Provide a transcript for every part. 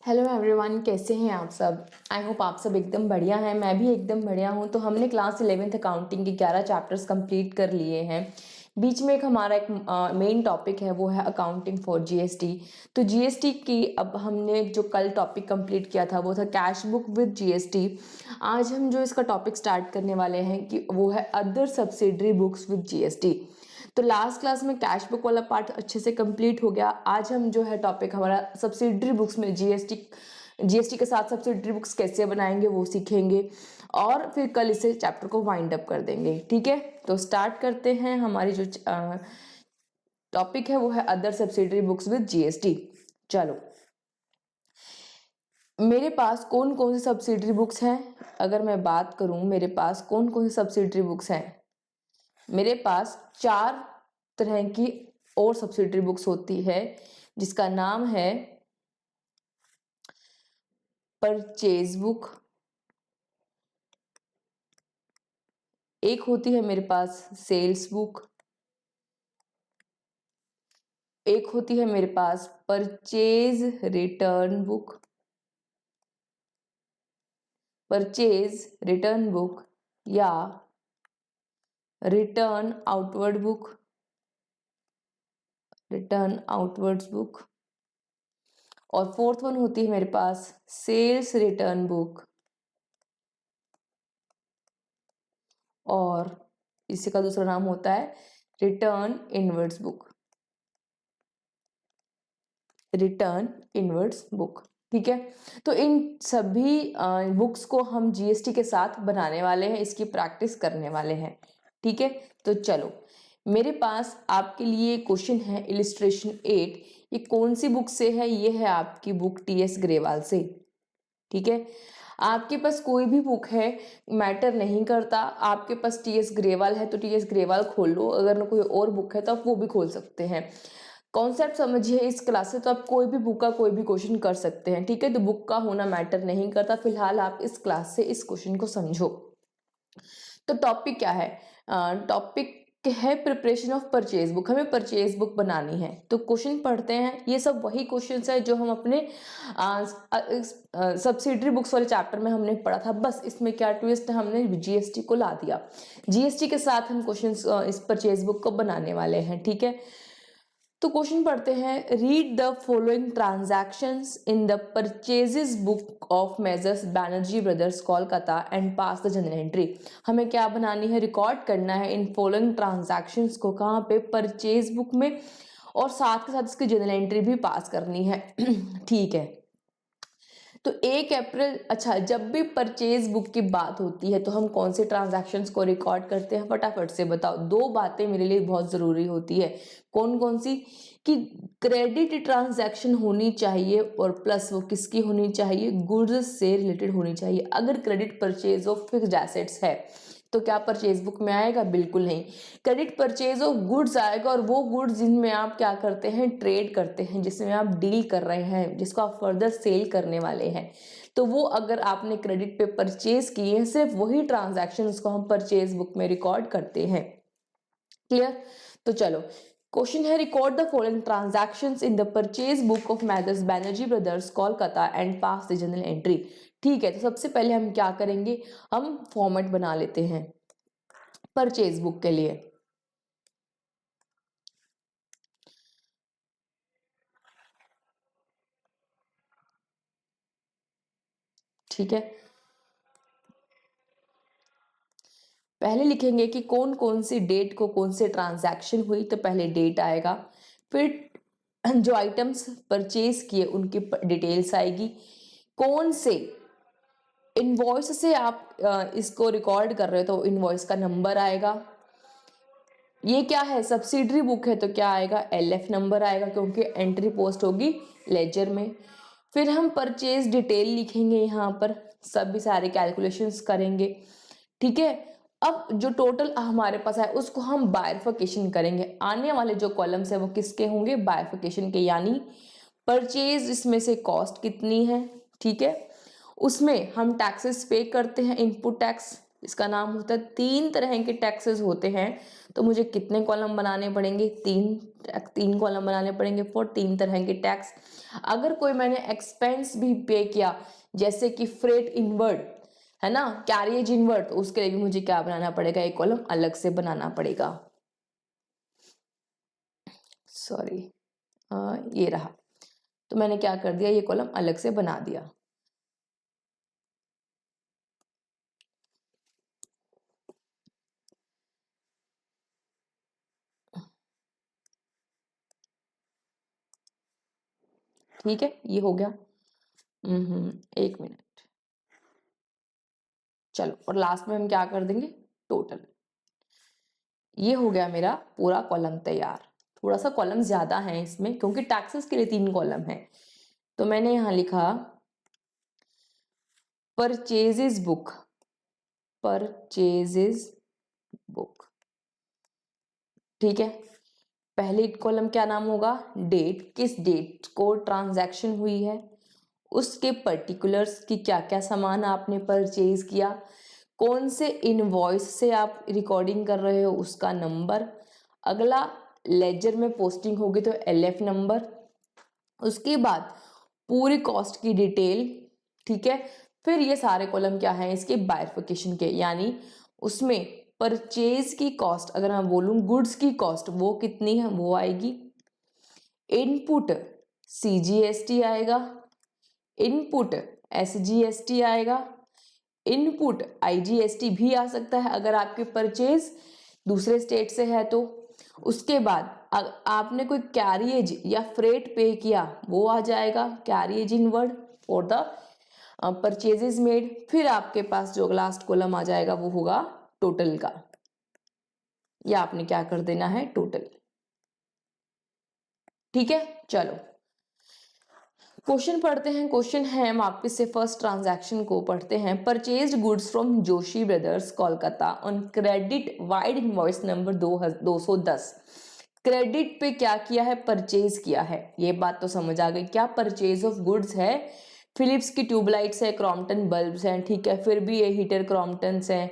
Hello everyone, कैसे हैं आप सब। आई होप आप सब एकदम बढ़िया हैं। मैं भी एकदम बढ़िया हूं। तो हमने क्लास 11th अकाउंटिंग के 11 चैप्टर्स कंप्लीट कर लिए हैं। बीच में हमारा एक मेन टॉपिक है, वो है अकाउंटिंग फॉर जीएसटी। तो जीएसटी की अब हमने जो कल टॉपिक कंप्लीट किया था वो था कैश बुक विद जीएसटी। आज हम जो इसका टॉपिक स्टार्ट करने वाले हैं कि वो है other subsidiary books with GST. तो लास्ट क्लास में कैश बुक वाला पार्ट अच्छे से कंप्लीट हो गया। आज हम जो है टॉपिक हमारा सब्सिडरी बुक्स में जीएसटी के साथ सब्सिडरी बुक्स कैसे बनाएंगे वो सीखेंगे, और फिर कल इसे चैप्टर को वाइंड अप कर देंगे। ठीक है, तो स्टार्ट करते हैं। हमारी जो टॉपिक है वो है other subsidiary books with GST. चलो, मेरे पास कौन कौन सी सब्सिडरी बुक्स हैं। अगर मैं बात करूं मेरे पास कौन कौन सी सब्सिडरी बुक्स हैं, मेरे पास 4 तरह की और सब्सिडरी बुक्स होती है, जिसका नाम है परचेज बुक, एक होती है मेरे पास सेल्स बुक, एक होती है मेरे पास purchase return book, purchase return book या return outward book, return outwards book, और फोर्थ वन होती है मेरे पास सेल्स रिटर्न बुक, और इसी का दूसरा नाम होता है return inwards book, return inwards book. ठीक है, तो इन सभी बुक्स को हम जीएसटी के साथ बनाने वाले हैं, इसकी प्रैक्टिस करने वाले हैं। ठीक है, तो चलो, मेरे पास आपके लिए क्वेश्चन है इलिस्ट्रेशन 8। ये कौन सी बुक से है? ये है आपकी बुक टीएस ग्रेवाल से। ठीक है, आपके पास कोई भी बुक है, मैटर नहीं करता। आपके पास टीएस ग्रेवाल है तो टीएस ग्रेवाल खोल लो, अगर कोई और बुक है तो आप वो भी खोल सकते हैं। कॉन्सेप्ट समझिए इस क्लास से, तो आप कोई भी बुक का कोई भी क्वेश्चन कर सकते हैं। ठीक है, तो बुक का होना मैटर नहीं करता। फिलहाल आप इस क्लास से इस क्वेश्चन को समझो। तो टॉपिक क्या है? टॉपिक है प्रिपरेशन ऑफ परचेज बुक। हमें परचेज बुक बनानी है, तो क्वेश्चन पढ़ते हैं। ये सब वही क्वेश्चंस है जो हम अपने सब्सिडरी बुक्स वाले चैप्टर में हमने पढ़ा था। बस इसमें क्या ट्विस्ट है, हमने जीएसटी को ला दिया। जीएसटी के साथ हम क्वेश्चंस इस परचेज बुक को बनाने वाले हैं। ठीक है, तो क्वेश्चन पढ़ते हैं। Read the following transactions in the purchases book of measures Banerjee brothers Kolkata and pass the general entry. हमें क्या बनानी है? रिकॉर्ड करना है इन फॉलोइंग ट्रांजैक्शंस को। कहाँ पे? परचेज बुक में, और साथ के साथ इसकी जनरल एंट्री भी पास करनी है। ठीक है, तो 1 अप्रैल, अच्छा, जब भी परचेज बुक की बात होती है तो हम कौन से ट्रांजैक्शंस को रिकॉर्ड करते हैं? फटाफट से बताओ। 2 बातें मेरे लिए बहुत जरूरी होती है। कौन कौन सी? कि क्रेडिट ट्रांजैक्शन होनी चाहिए, और प्लस वो किसकी होनी चाहिए? गुड्स से रिलेटेड होनी चाहिए। अगर credit purchase of fixed assets है तो क्या परचेज बुक में आएगा? बिल्कुल नहीं। क्रेडिट परचेज ऑफ गुड्स आएगा, और वो गुड्स जिनमें आप क्या करते हैं? ट्रेड करते हैं, जिसमें आप डील कर रहे हैं, जिसको आप फर्दर सेल करने वाले हैं। तो वो अगर आपने क्रेडिट पे परचेज किए हैं, सिर्फ वही ट्रांजैक्शन को हम परचेज बुक में रिकॉर्ड करते हैं। क्लियर? तो चलो, क्वेश्चन है record the following transactions in the purchase book of Messrs Banerjee brothers Kolkata and pass the general entry. ठीक है, तो सबसे पहले हम क्या करेंगे? हम फॉर्मेट बना लेते हैं परचेज बुक के लिए। ठीक है, पहले लिखेंगे कि कौन कौन सी डेट को कौन से ट्रांजैक्शन हुई, तो पहले डेट आएगा। फिर जो आइटम्स परचेज किए उनकी डिटेल्स आएगी। कौन से इनवॉइस से आप इसको रिकॉर्ड कर रहे हो तो इनवॉइस का नंबर आएगा। ये क्या है? सब्सिडरी बुक है तो क्या आएगा? एलएफ नंबर आएगा, क्योंकि एंट्री पोस्ट होगी लेजर में। फिर हम परचेज डिटेल लिखेंगे, यहाँ पर सभी सारे कैलकुलेशंस करेंगे। ठीक है, अब जो टोटल हमारे पास है उसको हम बायफिकेशन करेंगे। आने वाले जो कॉलम्स है वो किसके होंगे? बायफिकेशन के, यानी परचेज इसमें से कॉस्ट कितनी है। ठीक है, उसमें हम टैक्सेस पे करते हैं, इनपुट टैक्स इसका नाम होता है, 3 तरह के टैक्सेस होते हैं। तो मुझे कितने कॉलम बनाने पड़ेंगे? 3 कॉलम बनाने पड़ेंगे फॉर 3 तरह के टैक्स। अगर कोई मैंने एक्सपेंस भी पे किया, जैसे कि फ्रेट इनवर्ड, है ना, कैरियज इनवर्ड, तो उसके लिए भी मुझे क्या बनाना पड़ेगा? एक कॉलम अलग से बनाना पड़ेगा। सॉरी, ये रहा। तो मैंने क्या कर दिया, ये कॉलम अलग से बना दिया। ठीक है, ये हो गया। 1 मिनट, चलो, और लास्ट में हम क्या कर देंगे? टोटल। ये हो गया मेरा पूरा कॉलम तैयार। थोड़ा सा कॉलम ज्यादा है इसमें, क्योंकि टैक्सेस के लिए 3 कॉलम है। तो मैंने यहां लिखा परचेजेस बुक, परचेजेस बुक। ठीक है, पहले कॉलम क्या नाम होगा? डेट, किस डेट को ट्रांजैक्शन हुई है, उसके पर्टिकुलर्स की क्या क्या सामान आपने परचेज किया, कौन से इनवॉइस से आप रिकॉर्डिंग कर रहे हो उसका नंबर, अगला लेजर में पोस्टिंग होगी तो LF नंबर, उसके बाद पूरी कॉस्ट की डिटेल। ठीक है, फिर ये सारे कॉलम क्या है इसके? बाइफर्केशन के, यानी उसमें परचेज की कॉस्ट, अगर मैं बोलूं गुड्स की कॉस्ट वो कितनी है वो आएगी, इनपुट CGST आएगा, इनपुट SGST आएगा, इनपुट IGST भी आ सकता है अगर आपके परचेज दूसरे स्टेट से है तो। उसके बाद आपने कोई कैरियज या फ्रेट पे किया वो आ जाएगा, carriage inward for the purchases made. फिर आपके पास जो लास्ट कॉलम आ जाएगा वो होगा टोटल का, या आपने क्या कर देना है? टोटल। ठीक है, चलो क्वेश्चन पढ़ते हैं। क्वेश्चन है, हम वापिस से फर्स्ट ट्रांजैक्शन को पढ़ते हैं। Purchased goods from Joshi brothers Kolkata on credit wide invoice number 210। Credit पे क्या किया है? परचेज किया है। ये बात तो समझ आ गई, क्या परचेज ऑफ गुड्स है। फिलिप्स की ट्यूबलाइट्स है, क्रॉम्पटन बल्ब्स हैं, ठीक है, फिर भी ये हीटर क्रॉम्पटन्स हैं,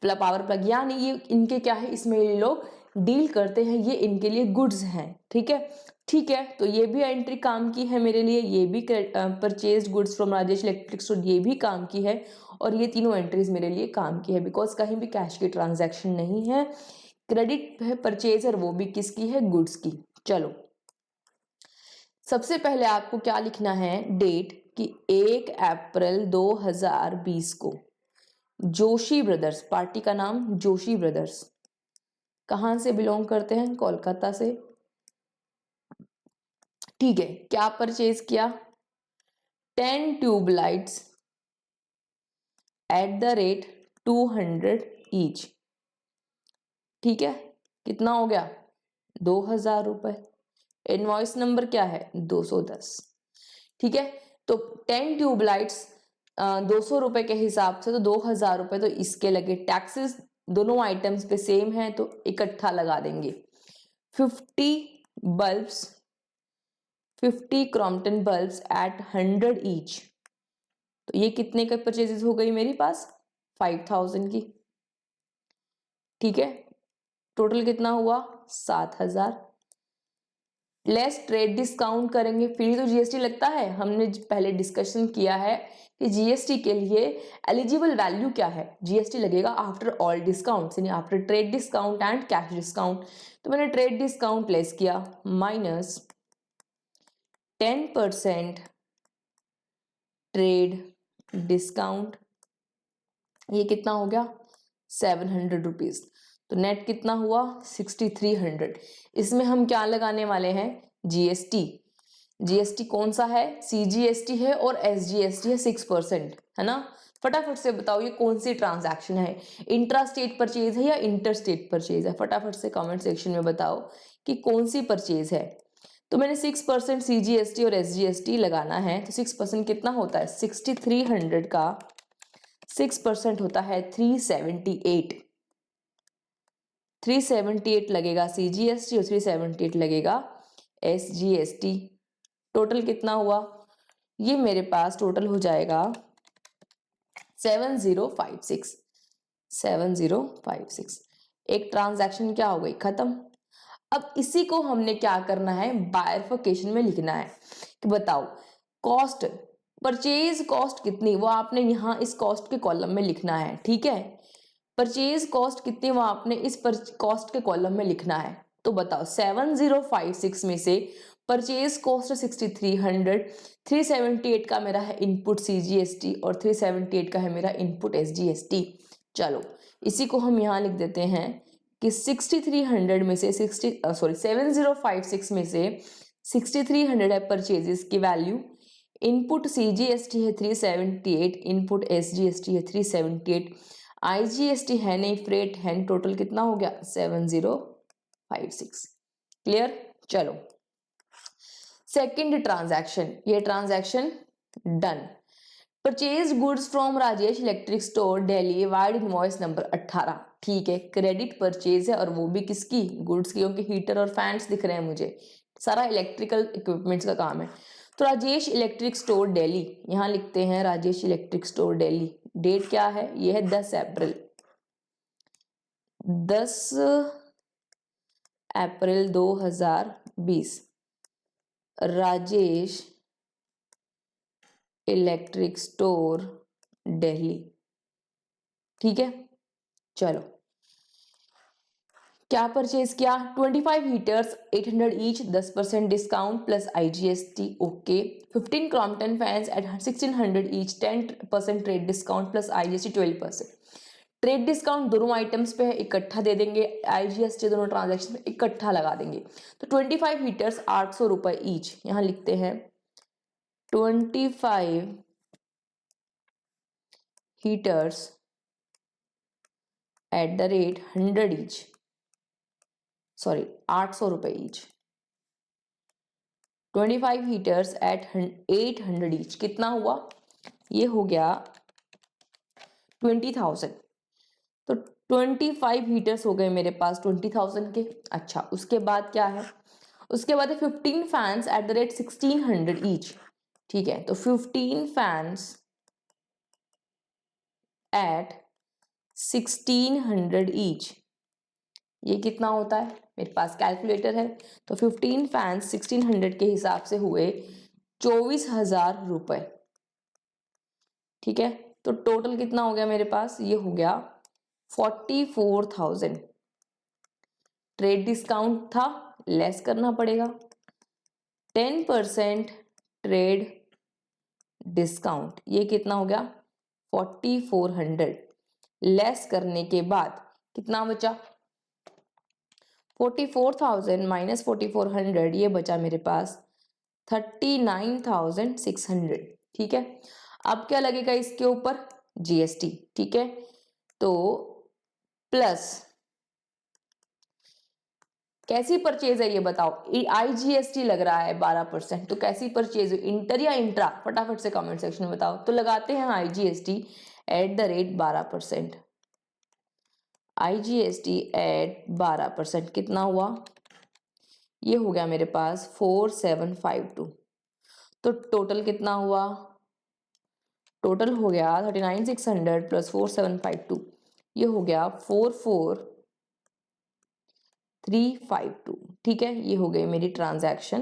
पावर प्लग, यानी ये इनके क्या है, इसमें ये लोग डील करते हैं, ये इनके लिए गुड्स हैं। ठीक है, ठीक है, तो ये भी एंट्री काम की है मेरे लिए, ये भी purchase goods from Rajesh electric store ये भी काम की है, और ये तीनों एंट्रीज मेरे लिए काम की है, बिकॉज कहीं भी कैश की ट्रांजैक्शन नहीं है। क्रेडिट है परचेज, और वो भी किसकी है? गुड्स की। चलो, सबसे पहले आपको क्या लिखना है? डेट कि 1 अप्रैल 2020 को जोशी ब्रदर्स, पार्टी का नाम जोशी ब्रदर्स, कहां से बिलोंग करते हैं? कोलकाता से। ठीक है, क्या परचेज किया? 10 tubelights eight the rate 200 each. ठीक है, कितना हो गया? 2000 रुपए। इनवॉइस नंबर क्या है? 210। ठीक है, तो 10 ट्यूबलाइट्स 200 रुपए के हिसाब से तो 2000 रुपए तो इसके लगे। टैक्सेस दोनों आइटम्स पे सेम है तो इकट्ठा लगा देंगे। 50 bulbs, 50 Crompton bulbs at 100 each, तो ये कितने का परचेजेस हो गई मेरे पास? 5000 की। ठीक है, टोटल कितना हुआ? 7000। लेस ट्रेड डिस्काउंट करेंगे, फिर तो GST लगता है। हमने पहले डिस्कशन किया है कि GST के लिए एलिजिबल वैल्यू क्या है? GST लगेगा आफ्टर ऑल डिस्काउंट, यानी after trade discount and cash discount. तो मैंने ट्रेड डिस्काउंट लेस किया, माइनस 10% ट्रेड डिस्काउंट, ये कितना हो गया? 700 रुपीज। तो नेट कितना हुआ? 6300। इसमें हम क्या लगाने वाले हैं? GST। GST कौन सा है? CGST है और SGST है 6%, है ना। फटाफट से बताओ ये कौन सी ट्रांजैक्शन है? इंट्रा स्टेट परचेज है या इंटर स्टेट परचेज है? फटाफट से कमेंट सेक्शन में बताओ कि कौन सी परचेज है। तो मैंने 6% CGST और SGST लगाना है, तो 6% कितना होता है? 6300 का 6% होता है 378। 378 लगेगा CGST और 378 लगेगा SGST। टोटल कितना हुआ? ये मेरे पास टोटल हो जाएगा 7056। 7056। एक ट्रांजैक्शन क्या हो गई, खत्म। अब इसी को हमने क्या करना है, बाइफरकेशन में लिखना है कि बताओ कॉस्ट, परचेज कॉस्ट कितनी, वो आपने यहाँ इस कॉस्ट के कॉलम में लिखना है, ठीक है। परचेज कॉस्ट कितनी, वो आपने इस कॉस्ट के कॉलम में लिखना है। तो बताओ 7056 में से परचेज कॉस्ट 6300, 378 का मेरा है इनपुट CGST और 378 का है मेरा इनपुट SGST। चलो इसी को हम यहाँ लिख देते हैं कि 6300 में से 7056 में से 6300 है परचेजेस की वैल्यू, इनपुट CGST है 378, इनपुट SGST है 378, IGST है नहीं, फ्रेट है, टोटल कितना हो गया 7056। क्लियर। चलो सेकंड ट्रांजैक्शन, ये transaction done. Purchase goods from Rajesh electric store Delhi wide invoice number 18, ठीक है। क्रेडिट परचेज है और वो भी किसकी, गुड्स की, क्योंकि हीटर और फैंस दिख रहे हैं मुझे, सारा इलेक्ट्रिकल इक्विपमेंट्स का काम है। तो राजेश इलेक्ट्रिक स्टोर दिल्ली, यहाँ लिखते हैं Rajesh electric store Delhi. Date क्या है, ये है 10 April, 10 April 2020, Rajesh electric store Delhi, ठीक है। चलो क्या परचेज किया, 25 heaters 800 each, 10% discount plus IGST, okay. 15 Crompton fans at 1600 each, 10% trade discount plus IGST 12%। Trade discount दोनों आइटम्स पे है, इकट्ठा दे देंगे, IGST दोनों ट्रांजैक्शन में इकट्ठा लगा देंगे। तो 25 हीटर्स 800 रुपए ईच, यहाँ लिखते हैं 25 heaters eight the rate 100 each, sorry 800 रुपए ईच, 25 हीटर्स एट 800 ईच, कितना हुआ, ये हो गया 20,000। तो 25 हीटर्स हो गए मेरे पास 20,000 के। अच्छा उसके बाद क्या है, उसके बाद है 15 fans eight the rate 1600 each, ठीक है। तो 15 फैंस एट 1600 ईच, ये कितना होता है, मेरे पास कैलकुलेटर है। तो 15 फैंस 1600 के हिसाब से हुए 24,000 रुपए, ठीक है। तो टोटल कितना हो गया मेरे पास, ये हो गया 44,000। ट्रेड डिस्काउंट था, लेस करना पड़ेगा, 10% ट्रेड डिस्काउंट, ये कितना हो गया 4400, लेस करने के बाद कितना बचा 44,000 माइनस 4400, ये बचा मेरे पास 39,600, ठीक है। अब क्या लगेगा इसके ऊपर, GST, ठीक है। तो प्लस कैसी परचेज है ये बताओ, IGST लग रहा है 12%, तो कैसी परचेज, इंटर या इंट्रा, फटाफट से कमेंट सेक्शन में बताओ। तो लगाते हैं IGST at the rate 12%, IGST at 12%, कितना हुआ, ये हो गया मेरे पास 4752। तो टोटल कितना हुआ, टोटल हो गया 39,600 प्लस 4752, ये हो गया 44,352, ठीक है। ये हो गई मेरी ट्रांजैक्शन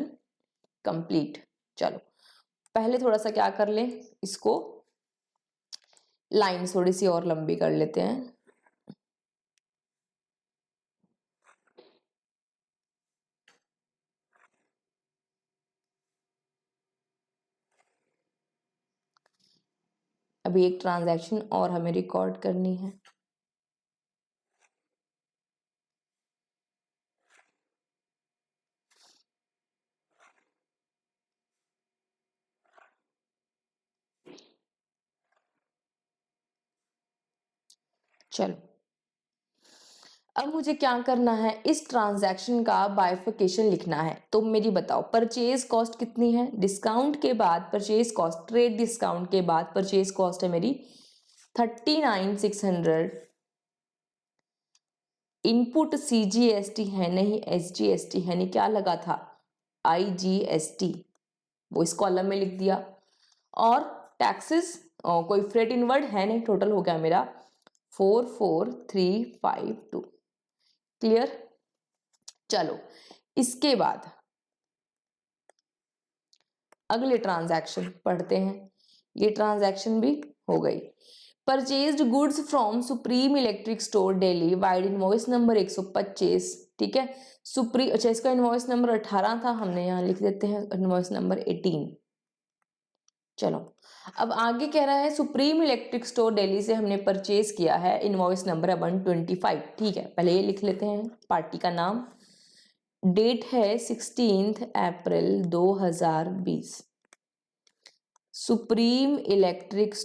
कंप्लीट। चलो पहले थोड़ा सा क्या कर लें, इसको लाइन थोड़ी सी और लंबी कर लेते हैं। अभी एक ट्रांजैक्शन और हमें रिकॉर्ड करनी है। चलो अब मुझे क्या करना है, इस ट्रांजैक्शन का बाइफिकेशन लिखना है। तो मेरी बताओ परचेज कॉस्ट कितनी है, डिस्काउंट के बाद परचेज कॉस्ट, ट्रेड डिस्काउंट के बाद परचेज कॉस्ट है मेरी 39,600, इनपुट CGST है नहीं, SGST है नहीं, क्या लगा था IGST, वो इस कॉलम में लिख दिया, और टैक्सेस कोई फ्रेट इनवर्ड है नहीं, टोटल हो गया मेरा 44,352। क्लियर। चलो इसके बाद अगले ट्रांजैक्शन पढ़ते हैं। ये ट्रांजैक्शन भी हो गई। Purchased goods from supreme electric store Delhi wide invoice number 125। ठीक है, सुप्रीम, अच्छा इसका इनवॉइस नंबर 18 था, हमने यहाँ लिख देते हैं इनवॉइस नंबर 18। चलो अब आगे कह रहा है सुप्रीम इलेक्ट्रिक स्टोर दिल्ली से हमने परचेज किया है, इनवॉइस नंबर है 125। ठीक है, पहले ये लिख लेते हैं पार्टी का नाम। डेट है 16 April 2020। Supreme electric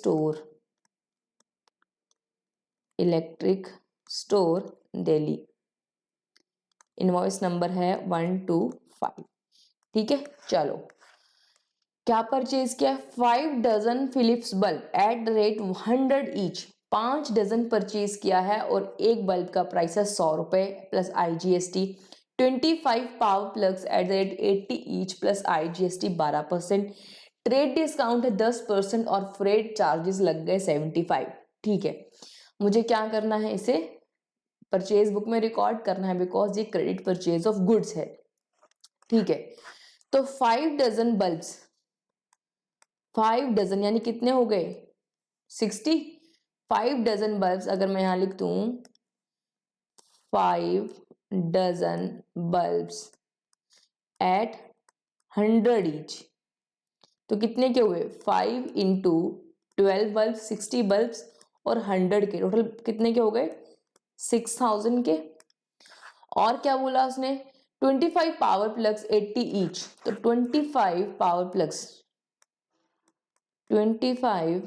store Delhi, invoice number है 125। ठीक है, चलो क्या परचेज किया? 5 dozen Philips bulb at the rate 100 each. 5 dozen purchase किया है और एक बल्ब का प्राइस है 100 रुपए plus IGST। 25 power plugs eight the rate 80 each plus IGST 12%। Trade discount है 10% और फ्रेट चार्जेस लग गए 75। ठीक है, मुझे क्या करना है, इसे परचेज बुक में रिकॉर्ड करना है बिकॉज ये क्रेडिट परचेज ऑफ गुड्स है। ठीक है, तो 5 डजन बल्ब्स, 5 डजन यानी कितने हो गए 60। 5 डजन बल्ब्स अगर मैं यहां लिख दूं 5 डजन बल्ब्स एट 100 ईच, तो कितने के हुए 5 इंटू 12 बल्ब 60 बल्ब्स और 100 के, टोटल कितने के हो गए 6000 के। और क्या बोला उसने 25 पावर प्लग्स 80 ईच, तो 25 power plugs 25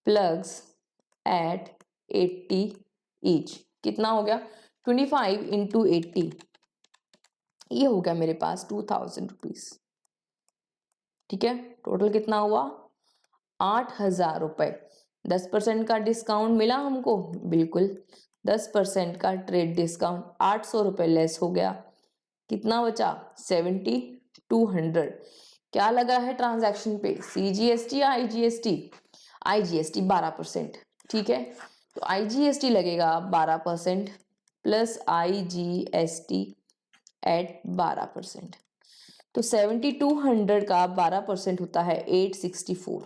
plugs at 80 each कितना हो गया 25 इंटू 80, ये हो गया मेरे पास 2000 रुपीज। ठीक है, टोटल कितना हुआ 8000 रुपए। 10% का डिस्काउंट मिला हमको, बिल्कुल 10% का ट्रेड डिस्काउंट, 800 रुपए लेस हो गया, कितना बचा 7200। क्या लगा है ट्रांजैक्शन पे CGST या IGST? IGST 12%। ठीक है, तो IGST लगेगा 12% प्लस IGST एट 12%, तो 7200 का 12% होता है 864।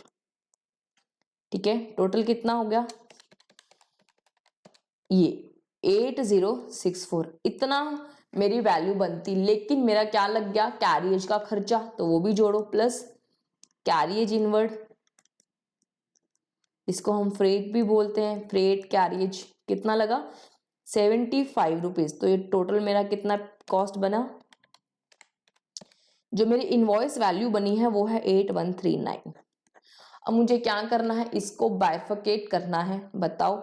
ठीक है, टोटल कितना हो गया ये 8064। इतना मेरी वैल्यू बनती, लेकिन मेरा क्या लग गया कैरियज का खर्चा, तो वो भी जोड़ो प्लस कैरियज इनवर्ड, इसको हम फ्रेट भी बोलते हैं, फ्रेट कैरियज कितना लगा 75 रुपीज। तो ये टोटल मेरा कितना कॉस्ट बना, जो मेरी इनवॉइस वैल्यू बनी है वो है 8139। अब मुझे क्या करना है, इसको बाइफरकेट करना है। बताओ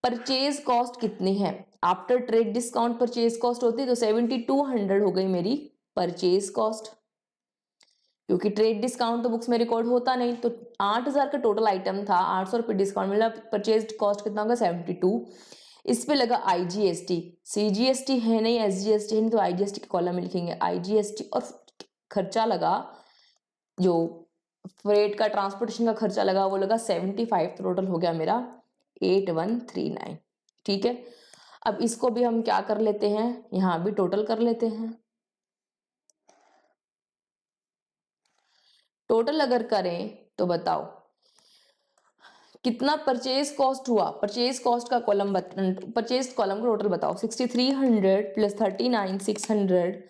परचेज कॉस्ट कितनी है after trade discount, purchase cost होती है तो 7200 हो गई मेरी परचेज कॉस्ट, क्योंकि ट्रेड डिस्काउंट तो बुक्स में रिकॉर्ड होता नहीं। तो 8000 का टोटल आइटम था, 800 रुपये डिस्काउंट मिला, परचेज कॉस्ट कितना होगा 72। इस पे लगा IGST, CGST है नहीं, SGST है नहीं, तो IGST के कॉलम में लिखेंगे IGST, और खर्चा लगा जो फ्रेट का ट्रांसपोर्टेशन का खर्चा लगा वो लगा 75, तो टोटल हो गया मेरा 8139। ठीक है, अब इसको भी हम क्या कर लेते हैं, यहां भी टोटल कर लेते हैं। टोटल अगर करें तो बताओ कितना परचेज कॉस्ट हुआ, परचेज कॉस्ट का कॉलम परचेज कॉलम का टोटल बताओ 6300 प्लस 39600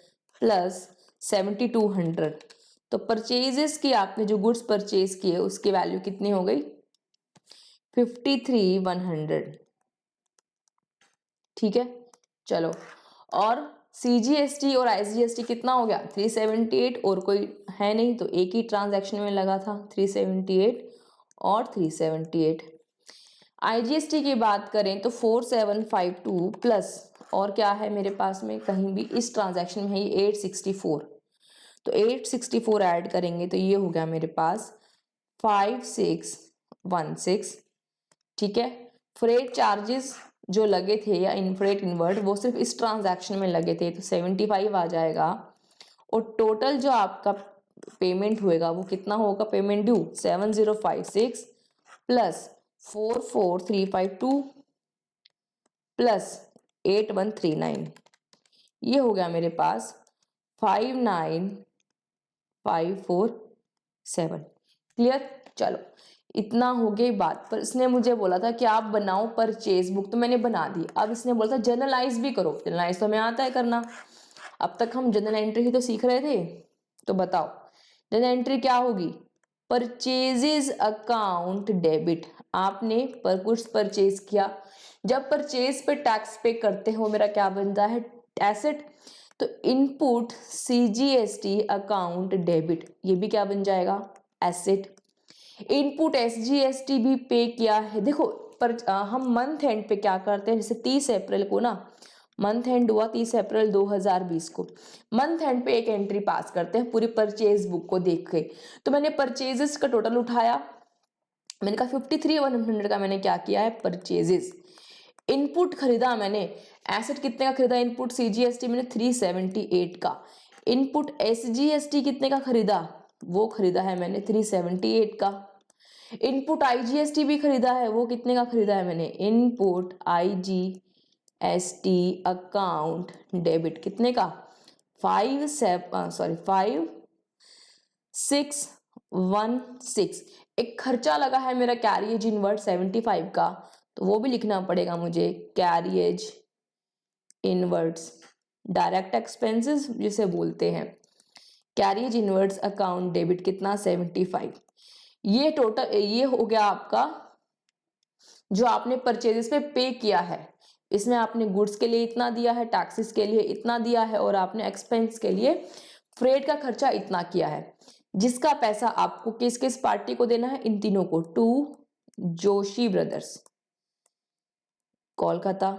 प्लस 7200, तो परचेजेस की आपने जो गुड्स परचेज किए उसकी वैल्यू कितनी हो गई 53,100। ठीक है, चलो और CGST और IGST कितना हो गया 378, और कोई है नहीं तो एक ही ट्रांजैक्शन में लगा था 378 और 378। IGST की बात करें तो 4752 प्लस और क्या है मेरे पास में, कहीं भी इस ट्रांजैक्शन में है ये 864, तो 864 ऐड करेंगे तो ये हो गया मेरे पास 5616। ठीक है, फ्रेट चार्जेस जो लगे थे या फ्रेट इनवर्ड वो सिर्फ इस ट्रांजैक्शन में लगे थे तो 75 आ जाएगा, और टोटल जो आपका पेमेंट होएगा वो कितना होगा, पेमेंट ड्यू 7056 प्लस 44352 प्लस 8139, ये हो गया मेरे पास 59547। क्लियर? चलो इतना हो गई बात। पर इसने मुझे बोला था कि आप बनाओ परचेज बुक, तो मैंने बना दी। अब इसने बोला था जर्नलाइज भी करो। जर्नलाइज तो हमें आता है करना, अब तक हम जनरल एंट्री ही तो सीख रहे थे। तो बताओ जनरल एंट्री क्या होगी? Purchases account debit. आपने पर कुछ परचेज किया, जब परचेज पे टैक्स पे करते हो मेरा क्या बनता है? एसेट। तो इनपुट सीजीएसटी अकाउंट डेबिट, ये भी क्या बन जाएगा? एसेट। इनपुट एसजीएसटी भी पे किया है। देखो पर हम मंथ एंड पे क्या करते हैं, जैसे 30 अप्रैल को ना मंथ एंड हुआ, 30 अप्रैल 2020 को मंथ एंड पे एक एंट्री पास करते हैं पूरी परचेज बुक को देख के। तो मैंने परचेजेस का टोटल उठाया, मैंने कहा 53,100 का मैंने क्या किया है? परचेजेस। इनपुट खरीदा मैंने, एसेट कितने का खरीदा? इनपुट सीजीएसटी मैंने 378 का। इनपुट एसजीएसटी कितने का खरीदा? वो खरीदा है मैंने 378 का। इनपुट आईजीएसटी भी खरीदा है, वो कितने का खरीदा है मैंने? इनपुट आईजीएसटी अकाउंट डेबिट कितने का? 5616। एक खर्चा लगा है मेरा कैरिएज इनवर्ड 75 का, तो वो भी लिखना पड़ेगा मुझे। कैरिएज इनवर्ड्स डायरेक्ट एक्सपेंसेस जिसे बोलते हैं। कैरिएज इनवर्ड्स अकाउंट डेबिट कितना? 75। ये टोटल ये हो गया आपका जो आपने परचेजेस पे किया है। इसमें आपने गुड्स के लिए इतना दिया है, टैक्सेस के लिए इतना दिया है, और आपने एक्सपेंस के लिए फ्रेट का खर्चा इतना किया है, जिसका पैसा आपको किस किस पार्टी को देना है? इन तीनों को। To Joshi brothers Kolkata.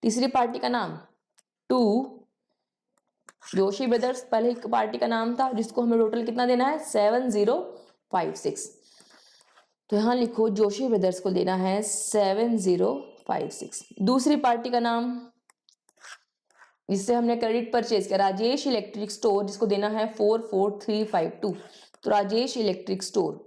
तीसरी पार्टी का नाम टू जोशी ब्रदर्स, पहले एक पार्टी का नाम था जिसको हमें टोटल कितना देना है? 7056। तो यहां लिखो जोशी ब्रदर्स को देना है 7056। दूसरी पार्टी का नाम जिससे हमने क्रेडिट परचेज किया, राजेश इलेक्ट्रिक स्टोर, जिसको देना है 44352। तो राजेश इलेक्ट्रिक स्टोर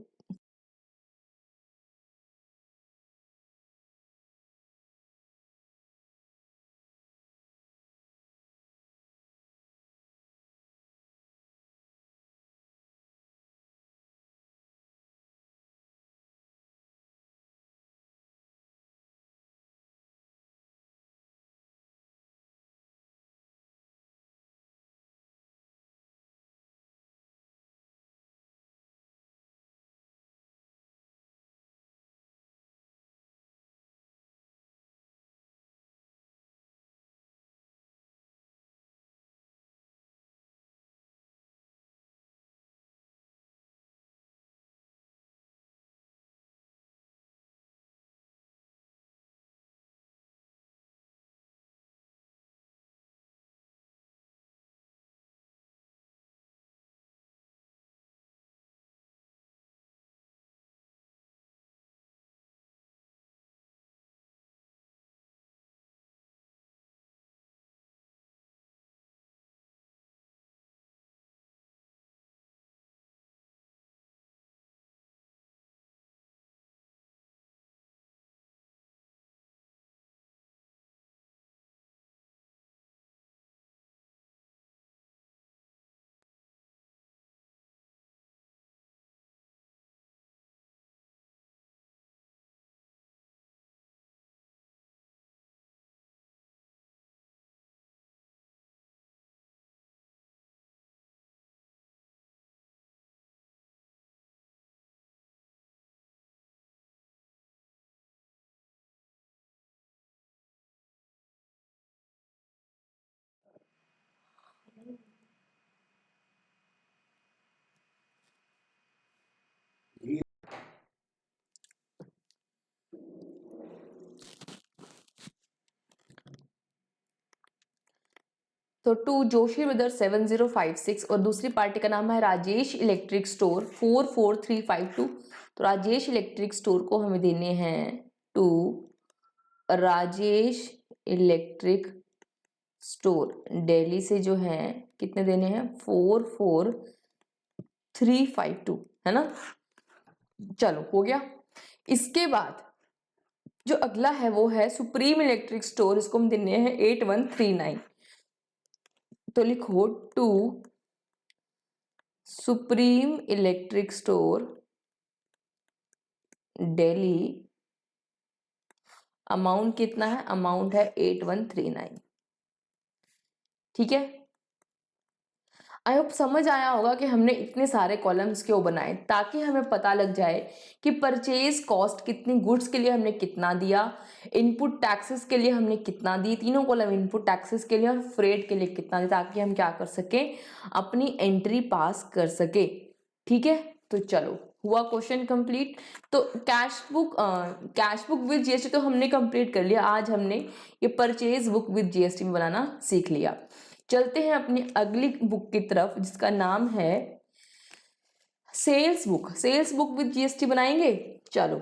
तो टू जोशी ब्रदर्स 7056 और दूसरी पार्टी का नाम है राजेश इलेक्ट्रिक स्टोर 44352। तो राजेश इलेक्ट्रिक स्टोर को हमें देने हैं to Rajesh electric store Delhi से जो है कितने देने हैं? 44352 है ना। चलो हो गया। इसके बाद जो अगला है वो है सुप्रीम इलेक्ट्रिक स्टोर, इसको हम देने हैं 8139। तो लिखो to supreme electric store Delhi, amount कितना है, अमाउंट है 8139। ठीक है, आई होप समझ आया होगा कि हमने इतने सारे कॉलम्स क्यों बनाए, ताकि हमें पता लग जाए कि परचेज कॉस्ट कितनी, गुड्स के लिए हमने कितना दिया, इनपुट टैक्सेस के लिए हमने कितना दी, तीनों कॉलम इनपुट टैक्सेस के लिए और फ्रेट के लिए कितना दिया, ताकि हम क्या कर सके, अपनी एंट्री पास कर सके। ठीक है, तो चलो हुआ क्वेश्चन कंप्लीट। तो कैश बुक विद जीएसटी तो हमने कंप्लीट कर लिया। आज हमने ये परचेज बुक विद जीएसटी में बनाना सीख लिया। चलते हैं अपनी अगली बुक की तरफ, जिसका नाम है sales book. Sales book with GST बनाएंगे, चलो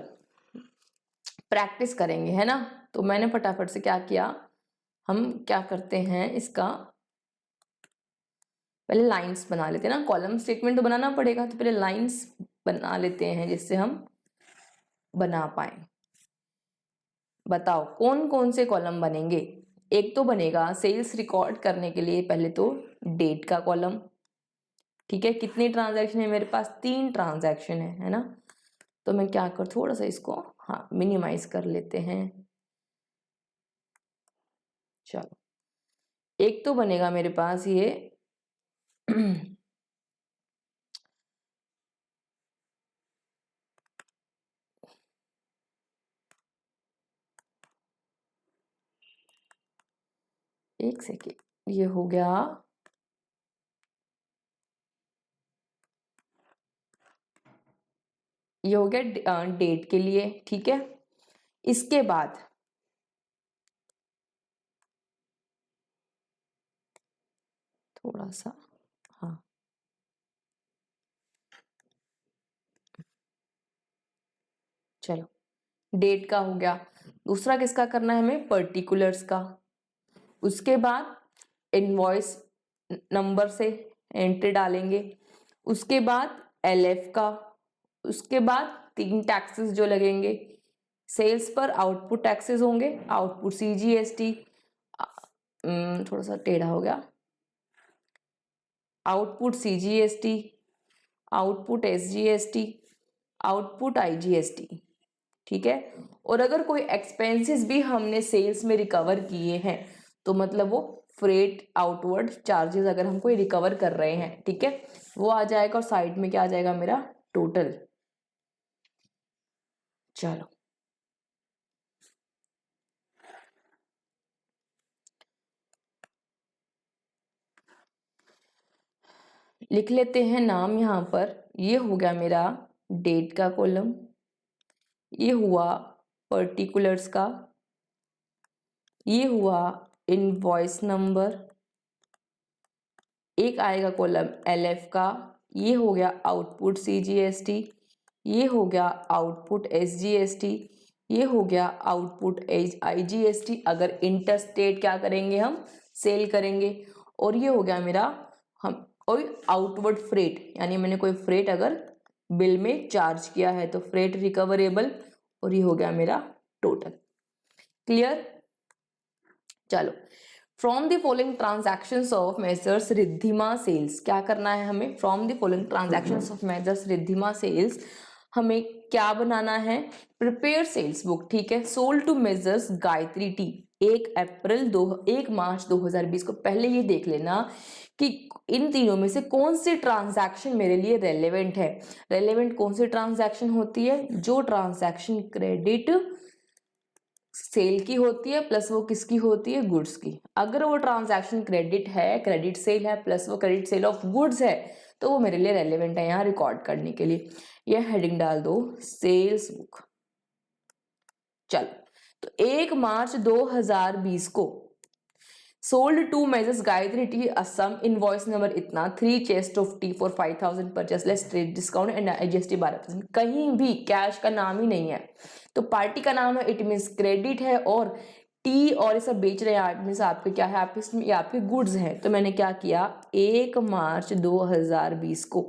प्रैक्टिस करेंगे, है ना। तो मैंने फटाफट से क्या किया, हम क्या करते हैं, इसका पहले लाइंस बना लेते हैं ना, कॉलम स्टेटमेंट तो बनाना पड़ेगा, तो पहले लाइंस बना लेते हैं जिससे हम बना पाए। बताओ कौन कौन से कॉलम बनेंगे। एक तो बनेगा सेल्स रिकॉर्ड करने के लिए पहले तो डेट का कॉलम। ठीक है, कितनी ट्रांजैक्शन है मेरे पास, 3 ट्रांजैक्शन है ना। तो मैं क्या कर, थोड़ा सा इसको हाँ मिनिमाइज कर लेते हैं। चलो, एक तो बनेगा मेरे पास ये एक सेकेंड, ये हो गया, ये हो गया डेट के लिए। ठीक है, इसके बाद थोड़ा सा हाँ, चलो डेट का हो गया। दूसरा किसका करना है हमें, पर्टिकुलर्स का। उसके बाद इनवॉइस नंबर से एंट्री डालेंगे। उसके बाद एलएफ का। उसके बाद 3 टैक्सेस जो लगेंगे, सेल्स पर आउटपुट टैक्सेस होंगे, आउटपुट सीजीएसटी, थोड़ा सा टेढ़ा हो गया, output CGST, output SGST, output IGST. ठीक है, और अगर कोई एक्सपेंसेस भी हमने सेल्स में रिकवर किए हैं तो मतलब वो फ्रेट आउटवर्ड चार्जेस अगर हम कोई रिकवर कर रहे हैं, ठीक है, वो आ जाएगा। और साइड में क्या आ जाएगा मेरा, टोटल। चलो लिख लेते हैं नाम यहाँ पर। ये हो गया मेरा डेट का कॉलम, ये हुआ पर्टिकुलर्स का, ये हुआ इनवॉइस नंबर, एक आएगा कॉलम एलएफ का, ये हो गया आउटपुट सीजीएसटी, ये हो गया आउटपुट एसजीएसटी, ये हो गया आउटपुट आईजीएसटी अगर इंटरस्टेट क्या करेंगे हम, सेल करेंगे। और ये हो गया मेरा हम कोई आउटवर्ड फ्रेट, यानी मैंने कोई फ्रेट अगर बिल में चार्ज किया है तो फ्रेट रिकवरेबल। और ये हो गया मेरा टोटल। क्लियर, चलो from the following transactions of Messrs Riddhima sales, क्या करना है हमें, from the following transactions of Messrs Riddhima sales हमें क्या बनाना है, प्रिपेयर सेल्स बुक। ठीक है, sold to Messrs Gayatri tea 1 March 2020 को। पहले ये देख लेना कि इन तीनों में से कौन सी ट्रांजैक्शन मेरे लिए रेलेवेंट है। रेलेवेंट कौन सी ट्रांजैक्शन होती है, जो ट्रांजैक्शन क्रेडिट सेल की होती है प्लस वो किसकी होती है, गुड्स की। अगर वो ट्रांजैक्शन क्रेडिट है, क्रेडिट सेल है प्लस वो क्रेडिट सेल ऑफ गुड्स है, तो वो मेरे लिए रेलेवेंट है यहाँ रिकॉर्ड करने के लिए। यह हेडिंग डाल दो सेल्स बुक। चलो, तो 1 मार्च 2020 को sold to Messrs Gayatri tea Assam, invoice number इतना, 3 chest of tea for 5000 purchase less trade discount and GST 12%। कहीं भी कैश का नाम ही नहीं है, तो पार्टी का नाम है, इट मीन्स क्रेडिट है, और टी और ये सब बेच रहे हैं आप, मीन्स आपके क्या है, आपके इसमें आपके गुड्स हैं। तो मैंने क्या किया, 1 मार्च 2020 को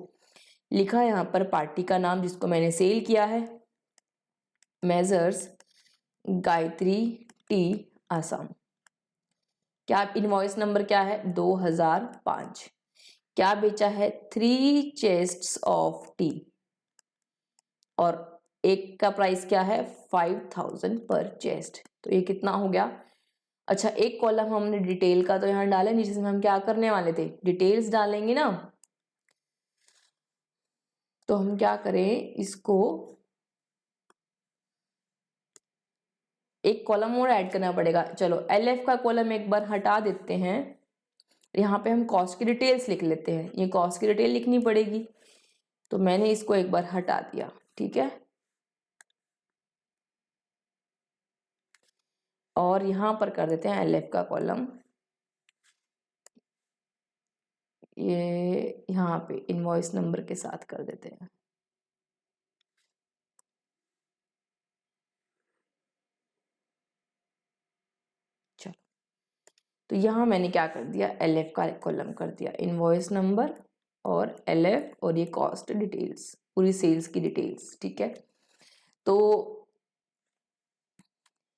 लिखा यहाँ पर पार्टी का नाम जिसको मैंने सेल किया है, मेजर्स गायत्री टी आसाम। क्या इनवॉइस नंबर क्या है? 2005। क्या बेचा है? 3 चेस्ट्स ऑफ टी, और एक का प्राइस क्या है? 5000 पर चेस्ट। तो ये कितना हो गया? अच्छा, एक कॉलम हमने डिटेल का तो यहाँ डाला नहीं, जिसमें हम क्या करने वाले थे, डिटेल्स डालेंगे ना। तो हम क्या करें, इसको एक कॉलम और ऐड करना पड़ेगा। चलो LF का कॉलम एक बार हटा देते हैं, यहाँ पे हम कॉस्ट की डिटेल्स लिख लेते हैं। ये कॉस्ट की डिटेल लिखनी पड़ेगी, तो मैंने इसको एक बार हटा दिया, ठीक है। और यहाँ पर कर देते हैं LF का कॉलम, ये यहाँ पे इनवॉइस नंबर के साथ कर देते हैं। चलो, तो यहाँ मैंने क्या कर दिया, LF का कॉलम कर दिया, इनवॉइस नंबर और LF और ये कॉस्ट डिटेल्स, पूरी सेल्स की डिटेल्स, ठीक है। तो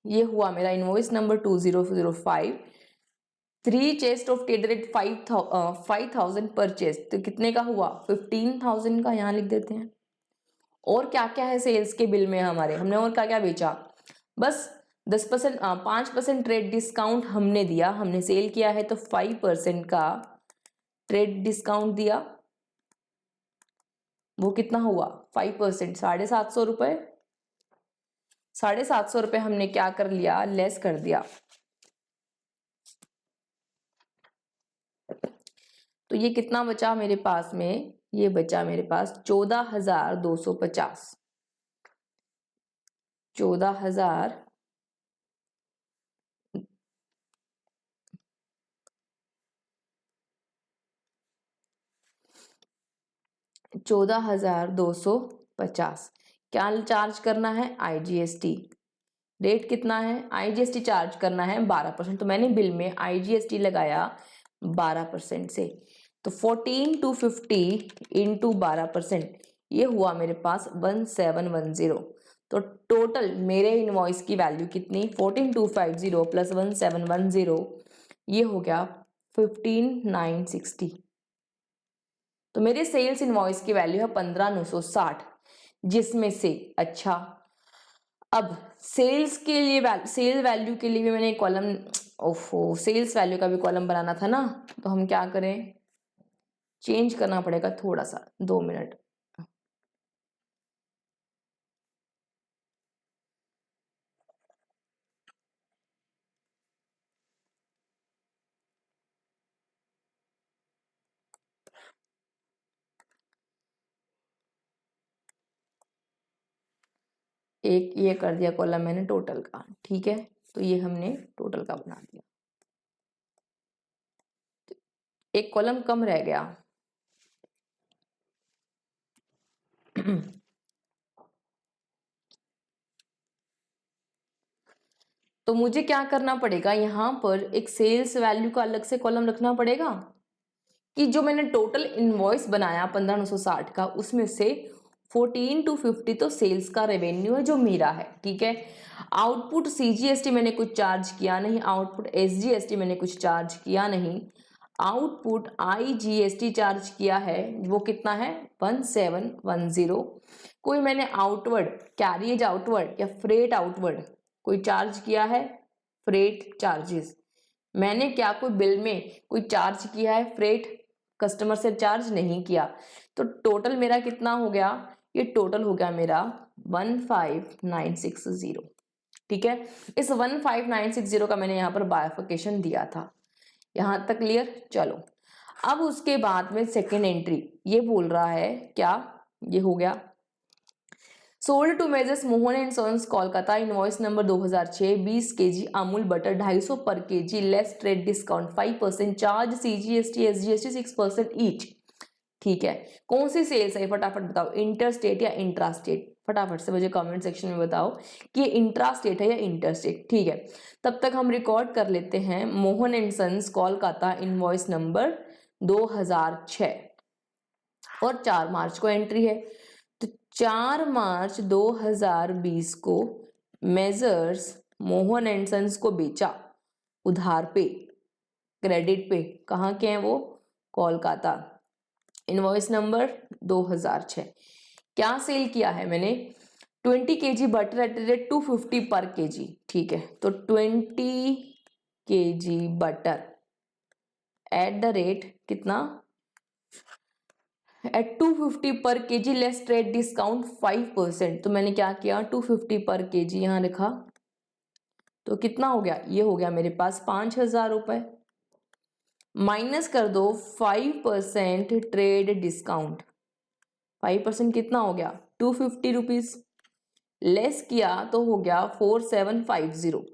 ये हुआ मेरा invoice number 2005। 3 chest of T rate 5000 पर चेस्ट, तो कितने का हुआ? 15000 का, यहाँ लिख देते हैं। और क्या क्या है सेल्स के बिल में हमारे, हमने और क्या क्या बेचा? बस 10% 5% ट्रेड डिस्काउंट हमने दिया, हमने सेल किया है तो 5% का ट्रेड डिस्काउंट दिया। वो कितना हुआ? 5%, 750 रुपये। 750 रुपये हमने क्या कर लिया, लेस कर दिया। तो ये कितना बचा मेरे पास में? ये बचा मेरे पास 14,250। 14,000 14,250। क्या चार्ज करना है? IGST। रेट कितना है? IGST चार्ज करना है 12%, तो मैंने बिल में IGST लगाया 12% से। तो 14,250 इंटू 12%, ये हुआ मेरे पास 1710। तो टोटल मेरे इनवॉइस की वैल्यू कितनी? 14,250 प्लस 1710, ये हो गया 15,960। तो मेरे सेल्स इनवॉइस की वैल्यू है 15,960, जिसमें से अच्छा, अब सेल्स के लिए सेल वैल्यू के लिए भी मैंने कॉलम, ओफो, सेल्स वैल्यू का भी कॉलम बनाना था ना, तो हम क्या करें, चेंज करना पड़ेगा थोड़ा सा, 2 मिनट। एक ये कर दिया कॉलम मैंने टोटल का, ठीक है। तो ये हमने टोटल का बना दिया, एक कॉलम कम रह गया। तो मुझे क्या करना पड़ेगा, यहाँ पर एक सेल्स वैल्यू का अलग से कॉलम रखना पड़ेगा, कि जो मैंने टोटल इनवॉइस बनाया 15,960 का, उसमें से 14,250 तो सेल्स का रेवेन्यू है जो मेरा है, ठीक है। आउटपुट CGST मैंने कुछ चार्ज किया नहीं, आउटपुट SGST मैंने कुछ चार्ज किया नहीं, आउटपुट IGST चार्ज किया है, वो कितना है? 1710। कोई मैंने आउटवर्ड, कैरियज आउटवर्ड या फ्रेट आउटवर्ड कोई चार्ज किया है? फ्रेट चार्जेस मैंने क्या कोई बिल में कोई चार्ज किया है? फ्रेट कस्टमर से चार्ज नहीं किया। तो टोटल मेरा कितना हो गया? ये टोटल हो गया मेरा 15,960, ठीक है। इस 15,960 का मैंने यहाँ पर बाइफर्केशन दिया था, यहाँ तक क्लियर। चलो, अब उसके बाद में सेकेंड एंट्री ये बोल रहा है क्या, ये हो गया sold to Messrs Mohan and sons Kolkata, invoice number 2006, 20 kg Amul butter 250 पर kg, less trade discount 5%, charge CGST SGST 6% each, ठीक है। कौन सी सेल्स है फटाफट बताओ, इंटर स्टेट या इंट्रा स्टेट? फटाफट से मुझे कमेंट सेक्शन में बताओ कि ये इंट्रा स्टेट है या इंटर स्टेट, ठीक है। तब तक हम रिकॉर्ड कर लेते हैं Mohan and sons Kolkata, invoice number 2006। और 4 मार्च को एंट्री है। तो 4 मार्च 2020 को मेजर्स मोहन एंड सन्स को बेचा उधार पे, क्रेडिट पे। कहाँ के हैं वो? कोलकाता। Invoice number 2006। क्या सेल किया है मैंने? 20 kg butter at the rate 250 पर kg। ठीक है, तो 20 kg butter at the rate कितना? एट 250 पर kg लेस ट्रेड डिस्काउंट 5%। तो मैंने क्या किया, 250 पर kg यहाँ लिखा, तो कितना हो गया? ये हो गया मेरे पास 5,000 रुपए। माइनस कर दो 5% ट्रेड डिस्काउंट, 5% कितना हो गया? 250 रुपीज। लेस किया तो हो गया 4750।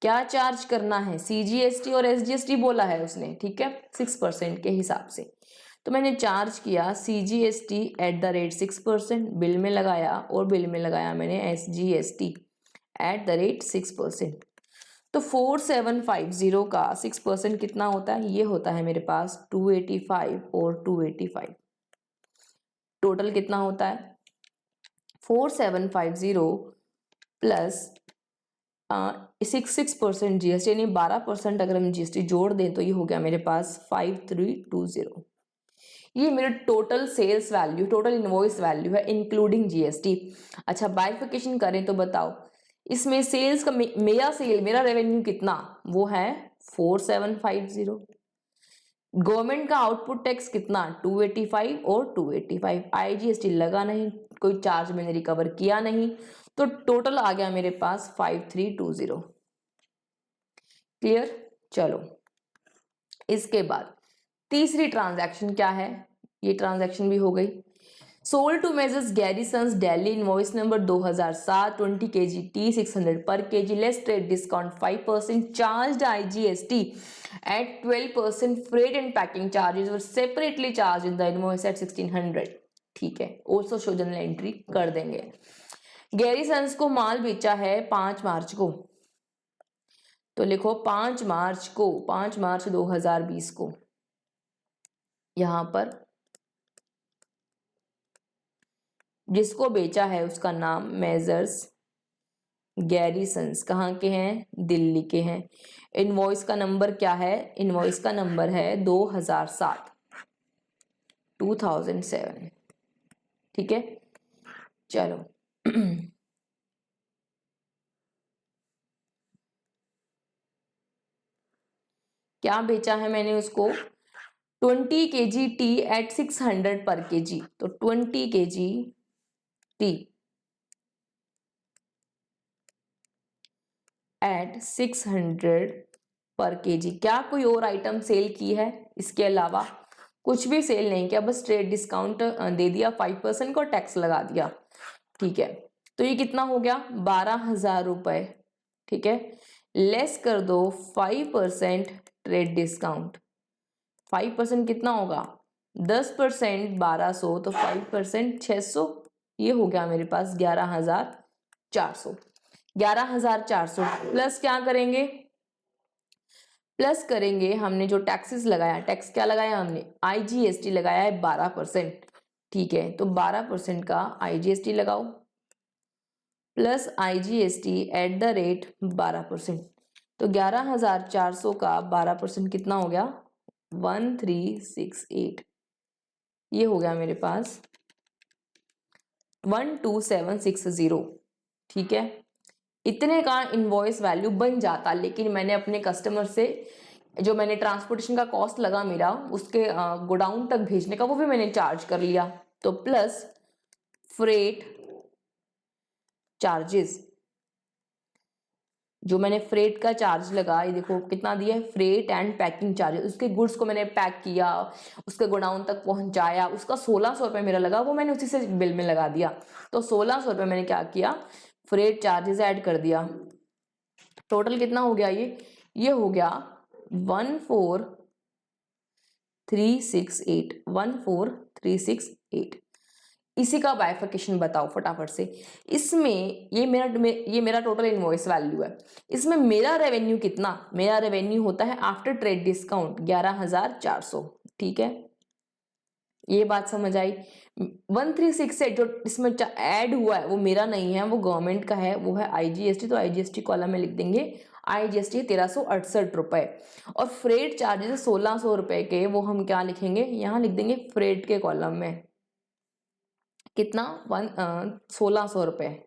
क्या चार्ज करना है? CGST और SGST बोला है उसने, ठीक है, 6% के हिसाब से। तो मैंने चार्ज किया CGST eight the rate 6%, bill में लगाया, और बिल में लगाया मैंने SGST एट द रेट 6%। तो 4750 का 6% कितना होता है? ये होता है मेरे पास 285 और 285। टोटल कितना होता है? 4750 प्लस 6% GST, यानी 12% अगर हम GST जोड़ दें तो ये हो गया मेरे पास 5320। ये मेरे total sales value, total invoice value है इंक्लूडिंग GST। अच्छा, बाइफिकेशन करें तो बताओ, इसमें सेल्स का मेरा रेवेन्यू कितना? वो है 4750। गवर्नमेंट का आउटपुट टैक्स कितना? 285 और 285। IGST लगा नहीं, कोई चार्ज मैंने रिकवर किया नहीं, तो टोटल आ गया मेरे पास 5320। क्लियर? चलो, इसके बाद तीसरी ट्रांजैक्शन क्या है? ये ट्रांजैक्शन भी हो गई। Sold to Messrs Garrisons Delhi, invoice number 2007, 20 kg tea 600 per kg less trade discount 5%, charged IGST at 12%, freight and packing charges were separately charged in the invoice at 1600। ठीक है, ऑल्सो शो जर्नल एंट्री कर देंगे। गैरीसन्स को माल बेचा है 5 मार्च को, तो लिखो 5 मार्च को, 5 मार्च 2020 को। यहां पर जिसको बेचा है उसका नाम मेजर्स गैरीसन्स, कहाँ के हैं? दिल्ली के हैं। इनवॉइस का नंबर क्या है? इनवॉइस का नंबर है 2007। ठीक है, चलो। क्या बेचा है मैंने उसको? 20 kg T eight 600 per kg। तो 20 kg T eight 600 per kg। क्या कोई और आइटम सेल की है इसके अलावा? कुछ भी सेल नहीं किया, बस ट्रेड डिस्काउंट दे दिया 5% को, टैक्स लगा दिया। ठीक है, तो ये कितना हो गया? 12,000 रुपए। ठीक है, लेस कर दो 5% ट्रेड डिस्काउंट। 5% कितना होगा? 10% 1200, तो 5% 600। ये हो गया मेरे पास 11,400। 11,400 प्लस क्या करेंगे? प्लस करेंगे हमने जो टैक्सेस लगाया, टैक्स क्या लगाया हमने? IGST लगाया है 12%। ठीक है, तो 12% का IGST लगाओ, plus IGST at the rate 12%। तो 11,400 का 12% कितना हो गया? 1368। ये हो गया मेरे पास 12760। ठीक है, इतने का इनवॉइस वैल्यू बन जाता, लेकिन मैंने अपने कस्टमर से जो मैंने ट्रांसपोर्टेशन का कॉस्ट लगा मेरा, उसके गोडाउन तक भेजने का, वो भी मैंने चार्ज कर लिया। तो प्लस फ्रेट चार्जेस, जो मैंने फ्रेट का चार्ज लगा, ये देखो कितना दिया है, फ्रेट एंड पैकिंग चार्जेस। उसके गुड्स को मैंने पैक किया, उसके गोडाउन तक पहुंचाया, उसका 1600 रुपये मेरा लगा, वो मैंने उसी से बिल में लगा दिया। तो 1600 रुपये मैंने क्या किया? फ्रेट चार्जेस ऐड कर दिया। टोटल कितना हो गया? ये हो गया 14368। 14368। इसी का बाइफिकेशन बताओ फटाफट से। इसमें ये मेरा टोटल इनवॉइस वैल्यू है। इसमें मेरा रेवेन्यू कितना? मेरा रेवेन्यू होता है आफ्टर ट्रेड डिस्काउंट 11,400। ठीक है, ये बात समझ आई। 1368 जो इसमें ऐड हुआ है वो मेरा नहीं है, वो गवर्नमेंट का है, वो है आईजीएसटी। तो आईजीएसटी कॉलम में लिख देंगे आईजीएसटी 1368 रुपए। और फ्रेट चार्जेस 1600 रुपए के, वो हम क्या लिखेंगे, यहाँ लिख देंगे फ्रेट के कॉलम में कितना 1600 रुपए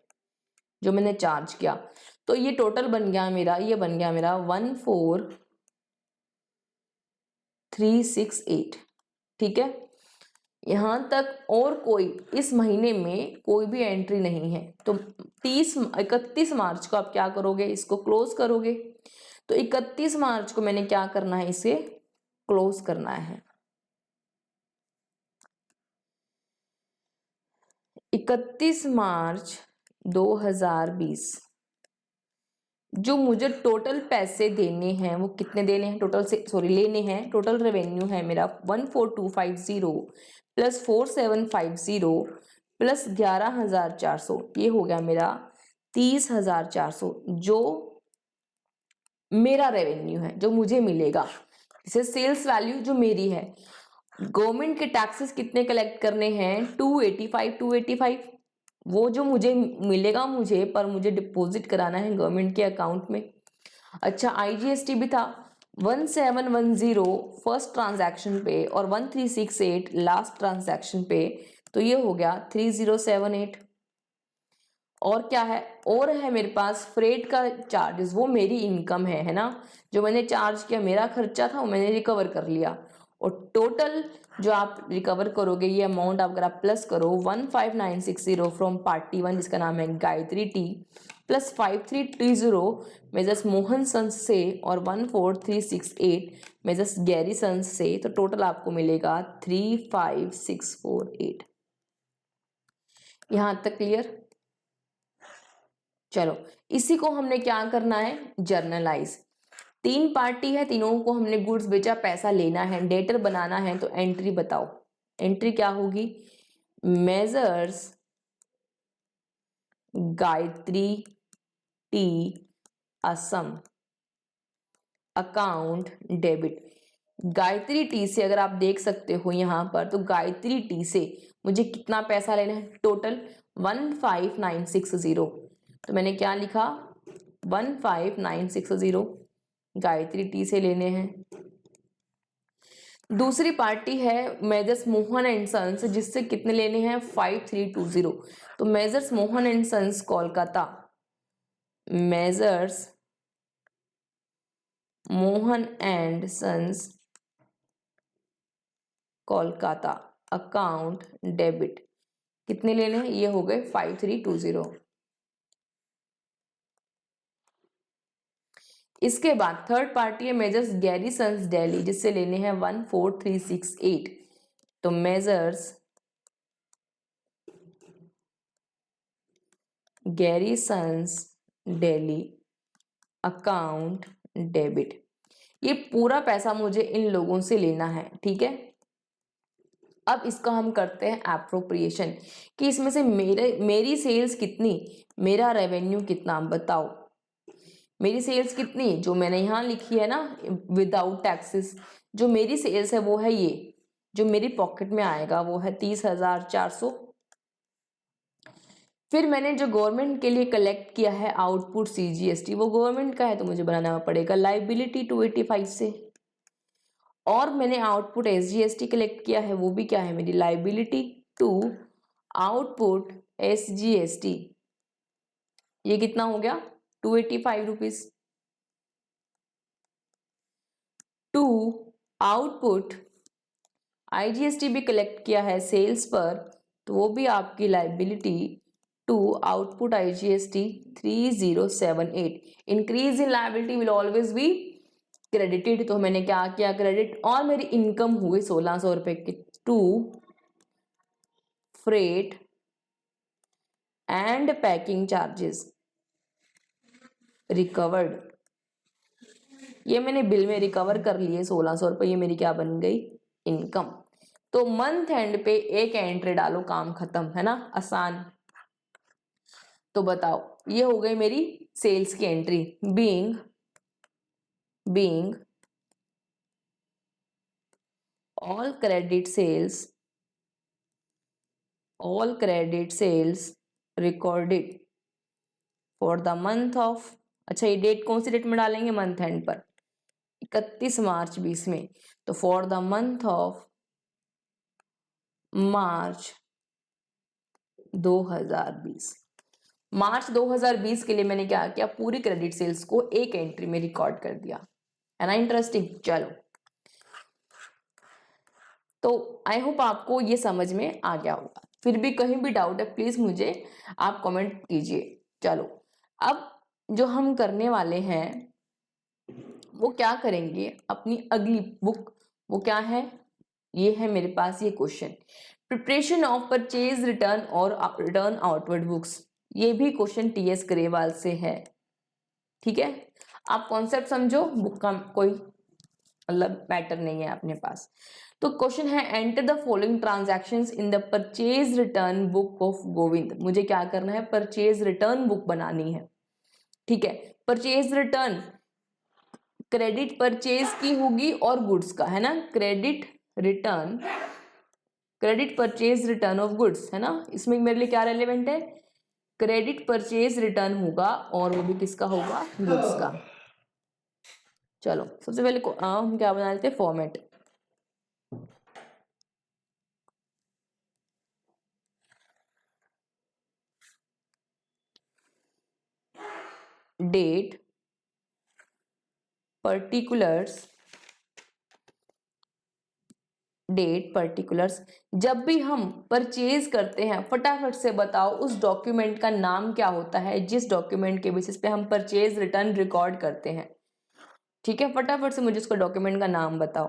जो मैंने चार्ज किया। तो ये टोटल बन गया मेरा, ये बन गया मेरा 14368। ठीक है, यहां तक और कोई इस महीने में कोई भी एंट्री नहीं है। तो 31 मार्च को आप क्या करोगे, इसको क्लोज करोगे। तो 31 मार्च को मैंने क्या करना है, इसे क्लोज करना है। 31 मार्च 2020 जो मुझे टोटल पैसे देने हैं वो कितने देने हैं, टोटल से सॉरी लेने हैं, टोटल रेवेन्यू है मेरा 14250 प्लस 4750 प्लस 11400, ये हो गया मेरा 30400 जो मेरा रेवेन्यू है, जो मुझे मिलेगा। इसे सेल्स वैल्यू जो मेरी है। गवर्नमेंट के टैक्सेस कितने कलेक्ट करने हैं, 285 वो जो मुझे मिलेगा मुझे, पर मुझे डिपॉजिट कराना है गवर्नमेंट के अकाउंट में। अच्छा, आईजीएसटी भी था 1710 फर्स्ट ट्रांजैक्शन पे और 1368 लास्ट ट्रांजैक्शन पे, तो ये हो गया 3078। और क्या है, और है मेरे पास फ्रेट का चार्जेस, वो मेरी इनकम है ना, जो मैंने चार्ज किया मेरा खर्चा था वो मैंने रिकवर कर लिया। और टोटल जो आप रिकवर करोगे ये अमाउंट अगर आप प्लस करो 15960 फ्रॉम पार्टी वन जिसका नाम है Gayatri T plus 5320 messrs Mohan sons से और 14368 मेजर्स गैरी सन्स से, तो टोटल आपको मिलेगा 35648। यहां तक क्लियर। चलो, इसी को हमने क्या करना है, जर्नलाइज। 3 पार्टी है, तीनों को हमने गुड्स बेचा, पैसा लेना है, डेटर बनाना है। तो एंट्री बताओ, एंट्री क्या होगी, measures Gayatri tea Assam account debit. Gayatri T से अगर आप देख सकते हो यहां पर, तो गायत्री टी से मुझे कितना पैसा लेना है, टोटल 15960। तो मैंने क्या लिखा, 15960 गायत्री टी से लेने हैं। दूसरी पार्टी है मेजर्स मोहन एंड सन्स, जिससे कितने लेने हैं, 5320। तो messrs Mohan and sons Kolkata, messrs Mohan and sons Kolkata account debit कितने लेने हैं, ये हो गए 5320। इसके बाद थर्ड पार्टी है मेजर्स गैरी सन्स दिल्ली, जिससे लेने हैं 14368। तो messrs Gary sons Delhi account debit, ये पूरा पैसा मुझे इन लोगों से लेना है। ठीक है, अब इसका हम करते हैं एप्रोप्रिएशन कि इसमें से मेरी सेल्स कितनी, मेरा रेवेन्यू कितना, बताओ मेरी सेल्स कितनी, जो मैंने यहाँ लिखी है ना विदाउट टैक्सेस, जो मेरी सेल्स है वो है ये, जो मेरी पॉकेट में आएगा वो है 30,400। फिर मैंने जो गवर्नमेंट के लिए कलेक्ट किया है आउटपुट सीजीएसटी, वो गवर्नमेंट का है तो मुझे बनाना पड़ेगा लाइबिलिटी 285 से। और मैंने आउटपुट एसजीएसटी कलेक्ट किया है, वो भी क्या है, मेरी लाइबिलिटी टू आउटपुट एसजीएसटी। ये कितना हो गया, 285 रुपीज। टू आउटपुट आईजीएसटी भी कलेक्ट किया है सेल्स पर, तो वो भी आपकी liability to output IGST 3078। Increase in liability will always be credited, तो मैंने क्या किया, क्रेडिट। और मेरी इनकम हुई 1600 रुपए की, to freight and packing charges recovered, ये मैंने बिल में रिकवर कर लिए 1600 रुपए, ये मेरी क्या बन गई, इनकम। तो मंथ एंड पे एक एंट्री डालो, काम खत्म, है ना, आसान। तो बताओ, ये हो गई मेरी सेल्स की entry, being all credit sales all credit sales recorded for the month of, अच्छा ये डेट कौन सी डेट में डालेंगे, मंथ एंड पर 31 मार्च 20 में, तो for the month of March 2020, मार्च 2020 के लिए मैंने क्या किया, पूरी क्रेडिट सेल्स को एक एंट्री में रिकॉर्ड कर दिया। है ना इंटरेस्टिंग। चलो तो आई होप आपको ये समझ में आ गया होगा, फिर भी कहीं भी डाउट है प्लीज मुझे आप कमेंट कीजिए। चलो अब जो हम करने वाले हैं वो क्या करेंगे, अपनी अगली बुक, वो क्या है, ये है मेरे पास ये question, preparation of purchase return और रिटर्न आउटवर्ड बुक्स। ये भी क्वेश्चन टीएस ग्रेवाल से है। ठीक है, आप कॉन्सेप्ट समझो, बुक का कोई मतलब मैटर नहीं है अपने पास। तो क्वेश्चन है enter the following transactions in the purchase return book of Govind. मुझे क्या करना है, परचेज रिटर्न बुक बनानी है। ठीक है, परचेज रिटर्न क्रेडिट परचेज की होगी और गुड्स का, है ना, credit return, credit purchase return of goods, है ना, इसमें मेरे लिए क्या रेलेवेंट है, क्रेडिट परचेज रिटर्न होगा और वो भी किसका होगा, गुड्स का। चलो सबसे पहले हम क्या बना लेते हैं, format. Date particulars, date particulars, जब भी हम परचेज करते हैं फटाफट से बताओ उस डॉक्यूमेंट का नाम क्या होता है जिस डॉक्यूमेंट के बेसिस पे हम परचेज रिटर्न रिकॉर्ड करते हैं। ठीक है, फटाफट से मुझे उसका डॉक्यूमेंट का नाम बताओ।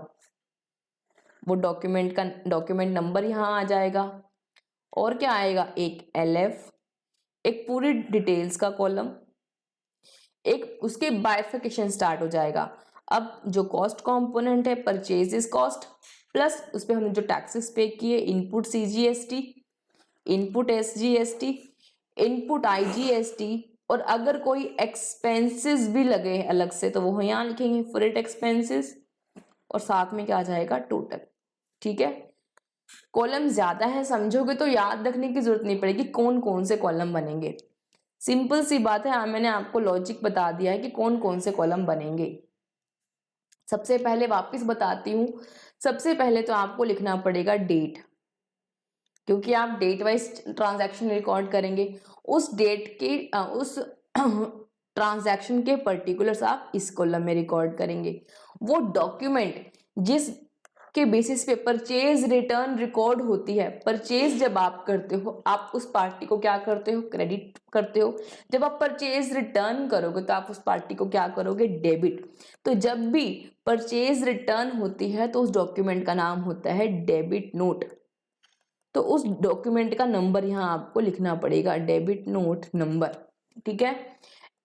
वो डॉक्यूमेंट का डॉक्यूमेंट नंबर यहाँ आ जाएगा और क्या आएगा, एक एलएफ, एक पूरी डिटेल्स का कॉलम, एक उसके बाइफिकेशन स्टार्ट हो जाएगा। अब जो कॉस्ट कंपोनेंट है परचेजेस कॉस्ट प्लस उस पर हमने जो टैक्सेस पे किए, input CGST, input SGST, input IGST, और अगर कोई एक्सपेंसेस भी लगे हैं अलग से तो वो यहाँ लिखेंगे फ्रेट एक्सपेंसेस, और साथ में क्या आ जाएगा, टोटल। ठीक है, कॉलम ज्यादा है समझोगे तो याद रखने की जरूरत नहीं पड़ेगी कौन कौन से कॉलम बनेंगे, सिंपल सी बात है। मैंने आपको लॉजिक बता दिया है कि कौन कौन से कॉलम बनेंगे। सबसे पहले वापस बताती हूँ, सबसे पहले तो आपको लिखना पड़ेगा डेट, क्योंकि आप डेट वाइज ट्रांजैक्शन रिकॉर्ड करेंगे, उस डेट के उस ट्रांजैक्शन के पर्टिकुलर्स आप इस कॉलम में रिकॉर्ड करेंगे। वो डॉक्यूमेंट जिस के बेसिस पे परचेज रिटर्न रिकॉर्ड होती है, परचेज जब आप करते हो आप उस पार्टी को क्या करते हो, क्रेडिट करते हो। जब आप परचेज रिटर्न करोगे तो आप उस पार्टी को क्या करोगे, डेबिट। तो जब भी परचेज रिटर्न होती है तो उस डॉक्यूमेंट का नाम होता है डेबिट नोट। तो उस डॉक्यूमेंट का नंबर यहाँ आपको लिखना पड़ेगा, डेबिट नोट नंबर। ठीक है,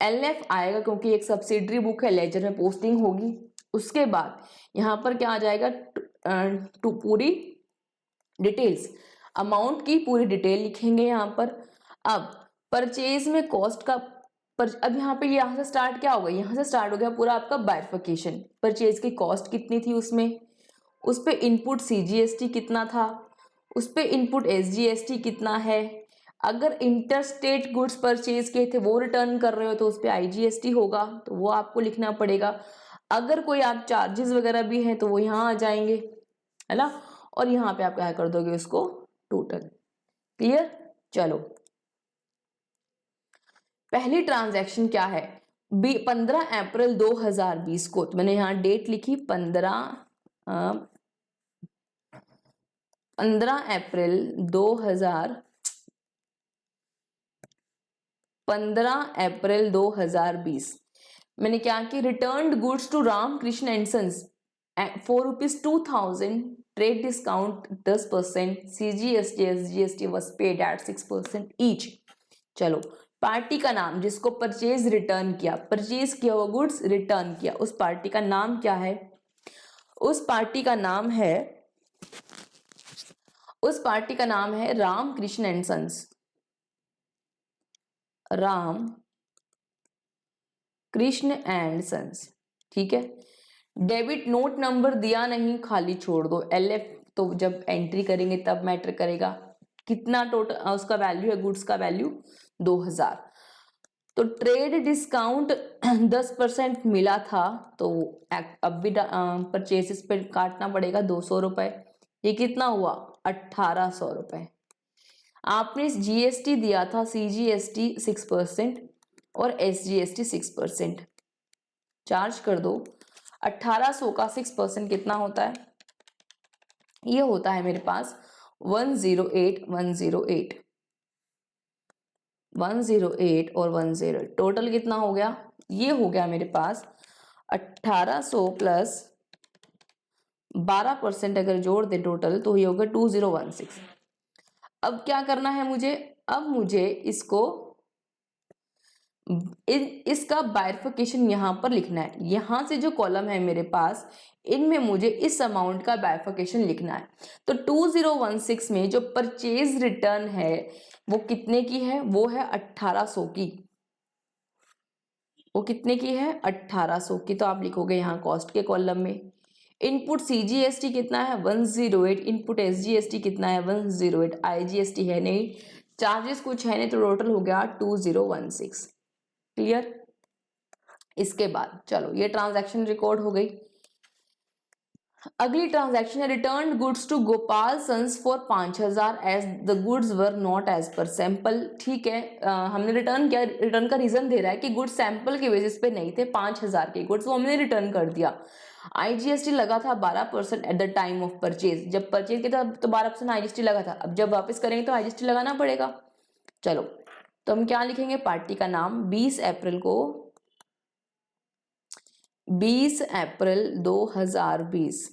एलएफ आएगा क्योंकि एक सब्सिडरी बुक है, लेजर में पोस्टिंग होगी। उसके बाद यहाँ पर क्या आ जाएगा, टू पूरी डिटेल्स, अमाउंट की पूरी डिटेल लिखेंगे यहाँ पर। अब परचेज में कॉस्ट का अब यहाँ पे यहाँ से स्टार्ट क्या होगा, यहाँ से स्टार्ट हो गया पूरा आपका बाइफिकेशन। परचेज की कॉस्ट कितनी थी उसमें, उस पे इनपुट सीजीएसटी कितना था, उस पे इनपुट एसजीएसटी कितना है, अगर इंटरस्टेट गुड्स परचेज किए थे वो रिटर्न कर रहे हो तो उस पे आईजीएसटी होगा, तो वो आपको लिखना पड़ेगा। अगर कोई आप चार्जेस वगैरह भी हैं तो वो यहाँ आ जाएंगे, है ना, और यहाँ पे आप क्या कर दोगे उसको, टोटल। क्लियर। चलो पहली ट्रांजैक्शन क्या है, 15 अप्रैल 2020 को, तो मैंने यहाँ डेट लिखी 15 अप्रैल 2020 मैंने क्या कि return goods to Ram Krishna and sons for ₹2000, trade discount 10%, CGST SGST was paid at 6% each. चलो पार्टी का नाम जिसको परचेज रिटर्न किया, परचेज किया हुआ गुड्स रिटर्न किया, उस पार्टी का नाम क्या है, उस पार्टी का नाम है, उस पार्टी का नाम है Ram Krishna and sons, Ram Krishna and sons. ठीक है, डेबिट नोट नंबर दिया नहीं, खाली छोड़ दो, एलएफ तो जब एंट्री करेंगे तब मैटर करेगा। कितना टोटल उसका वैल्यू है, गुड्स का वैल्यू 2000। तो ट्रेड डिस्काउंट 10% मिला था, तो अब भी परचेसेस पे काटना पड़ेगा 200 रुपए। ये कितना हुआ 1800 रुपए। आपने जीएसटी दिया था, सीजीएसटी 6% और एसजीएसटी 6%, चार्ज कर दो। 1800 का 6% कितना होता है, ये होता है मेरे पास 108 और 108, टोटल कितना हो गया, ये हो गया मेरे पास 1800 प्लस 12% अगर जोड़ दे टोटल तो ये होगा 2016। अब क्या करना है मुझे, अब मुझे इसको इसका बाइफर्केशन यहां पर लिखना है। यहां से जो कॉलम है मेरे पास, इनमें मुझे इस अमाउंट का बाइफर्केशन लिखना है। तो 2016 में जो परचेज रिटर्न है वो कितने की है, वो है 1800 की। वो कितने की है 1800 की, तो आप लिखोगे यहाँ कॉस्ट के कॉलम में। इनपुट सीजीएसटी कितना है 108, इनपुट एसजीएसटी कितना है 108, आईजीएसटी है नहीं, चार्जेस कुछ है नहीं, तो टोटल हो गया 2016। क्लियर। इसके बाद चलो ये ट्रांजैक्शन रिकॉर्ड हो गई। अगली ट्रांजैक्शन है return goods to Gopal sons for 5000 as the goods were not as per sample. ठीक है, हमने रिटर्न किया, रिटर्न का रीजन दे रहा है कि गुड्स सैंपल के बेसिस पे नहीं थे, 5000 के गुड्स, वो हमने रिटर्न कर दिया। आईजीएसटी लगा था 12% at the time of purchase, जब परचेज किया था तो 12% आईजीएसटी लगा था। अब जब वापस करेंगे तो आईजीएसटी लगाना पड़ेगा। चलो तो हम क्या लिखेंगे, पार्टी का नाम 20 अप्रैल को, 20 अप्रैल 2020,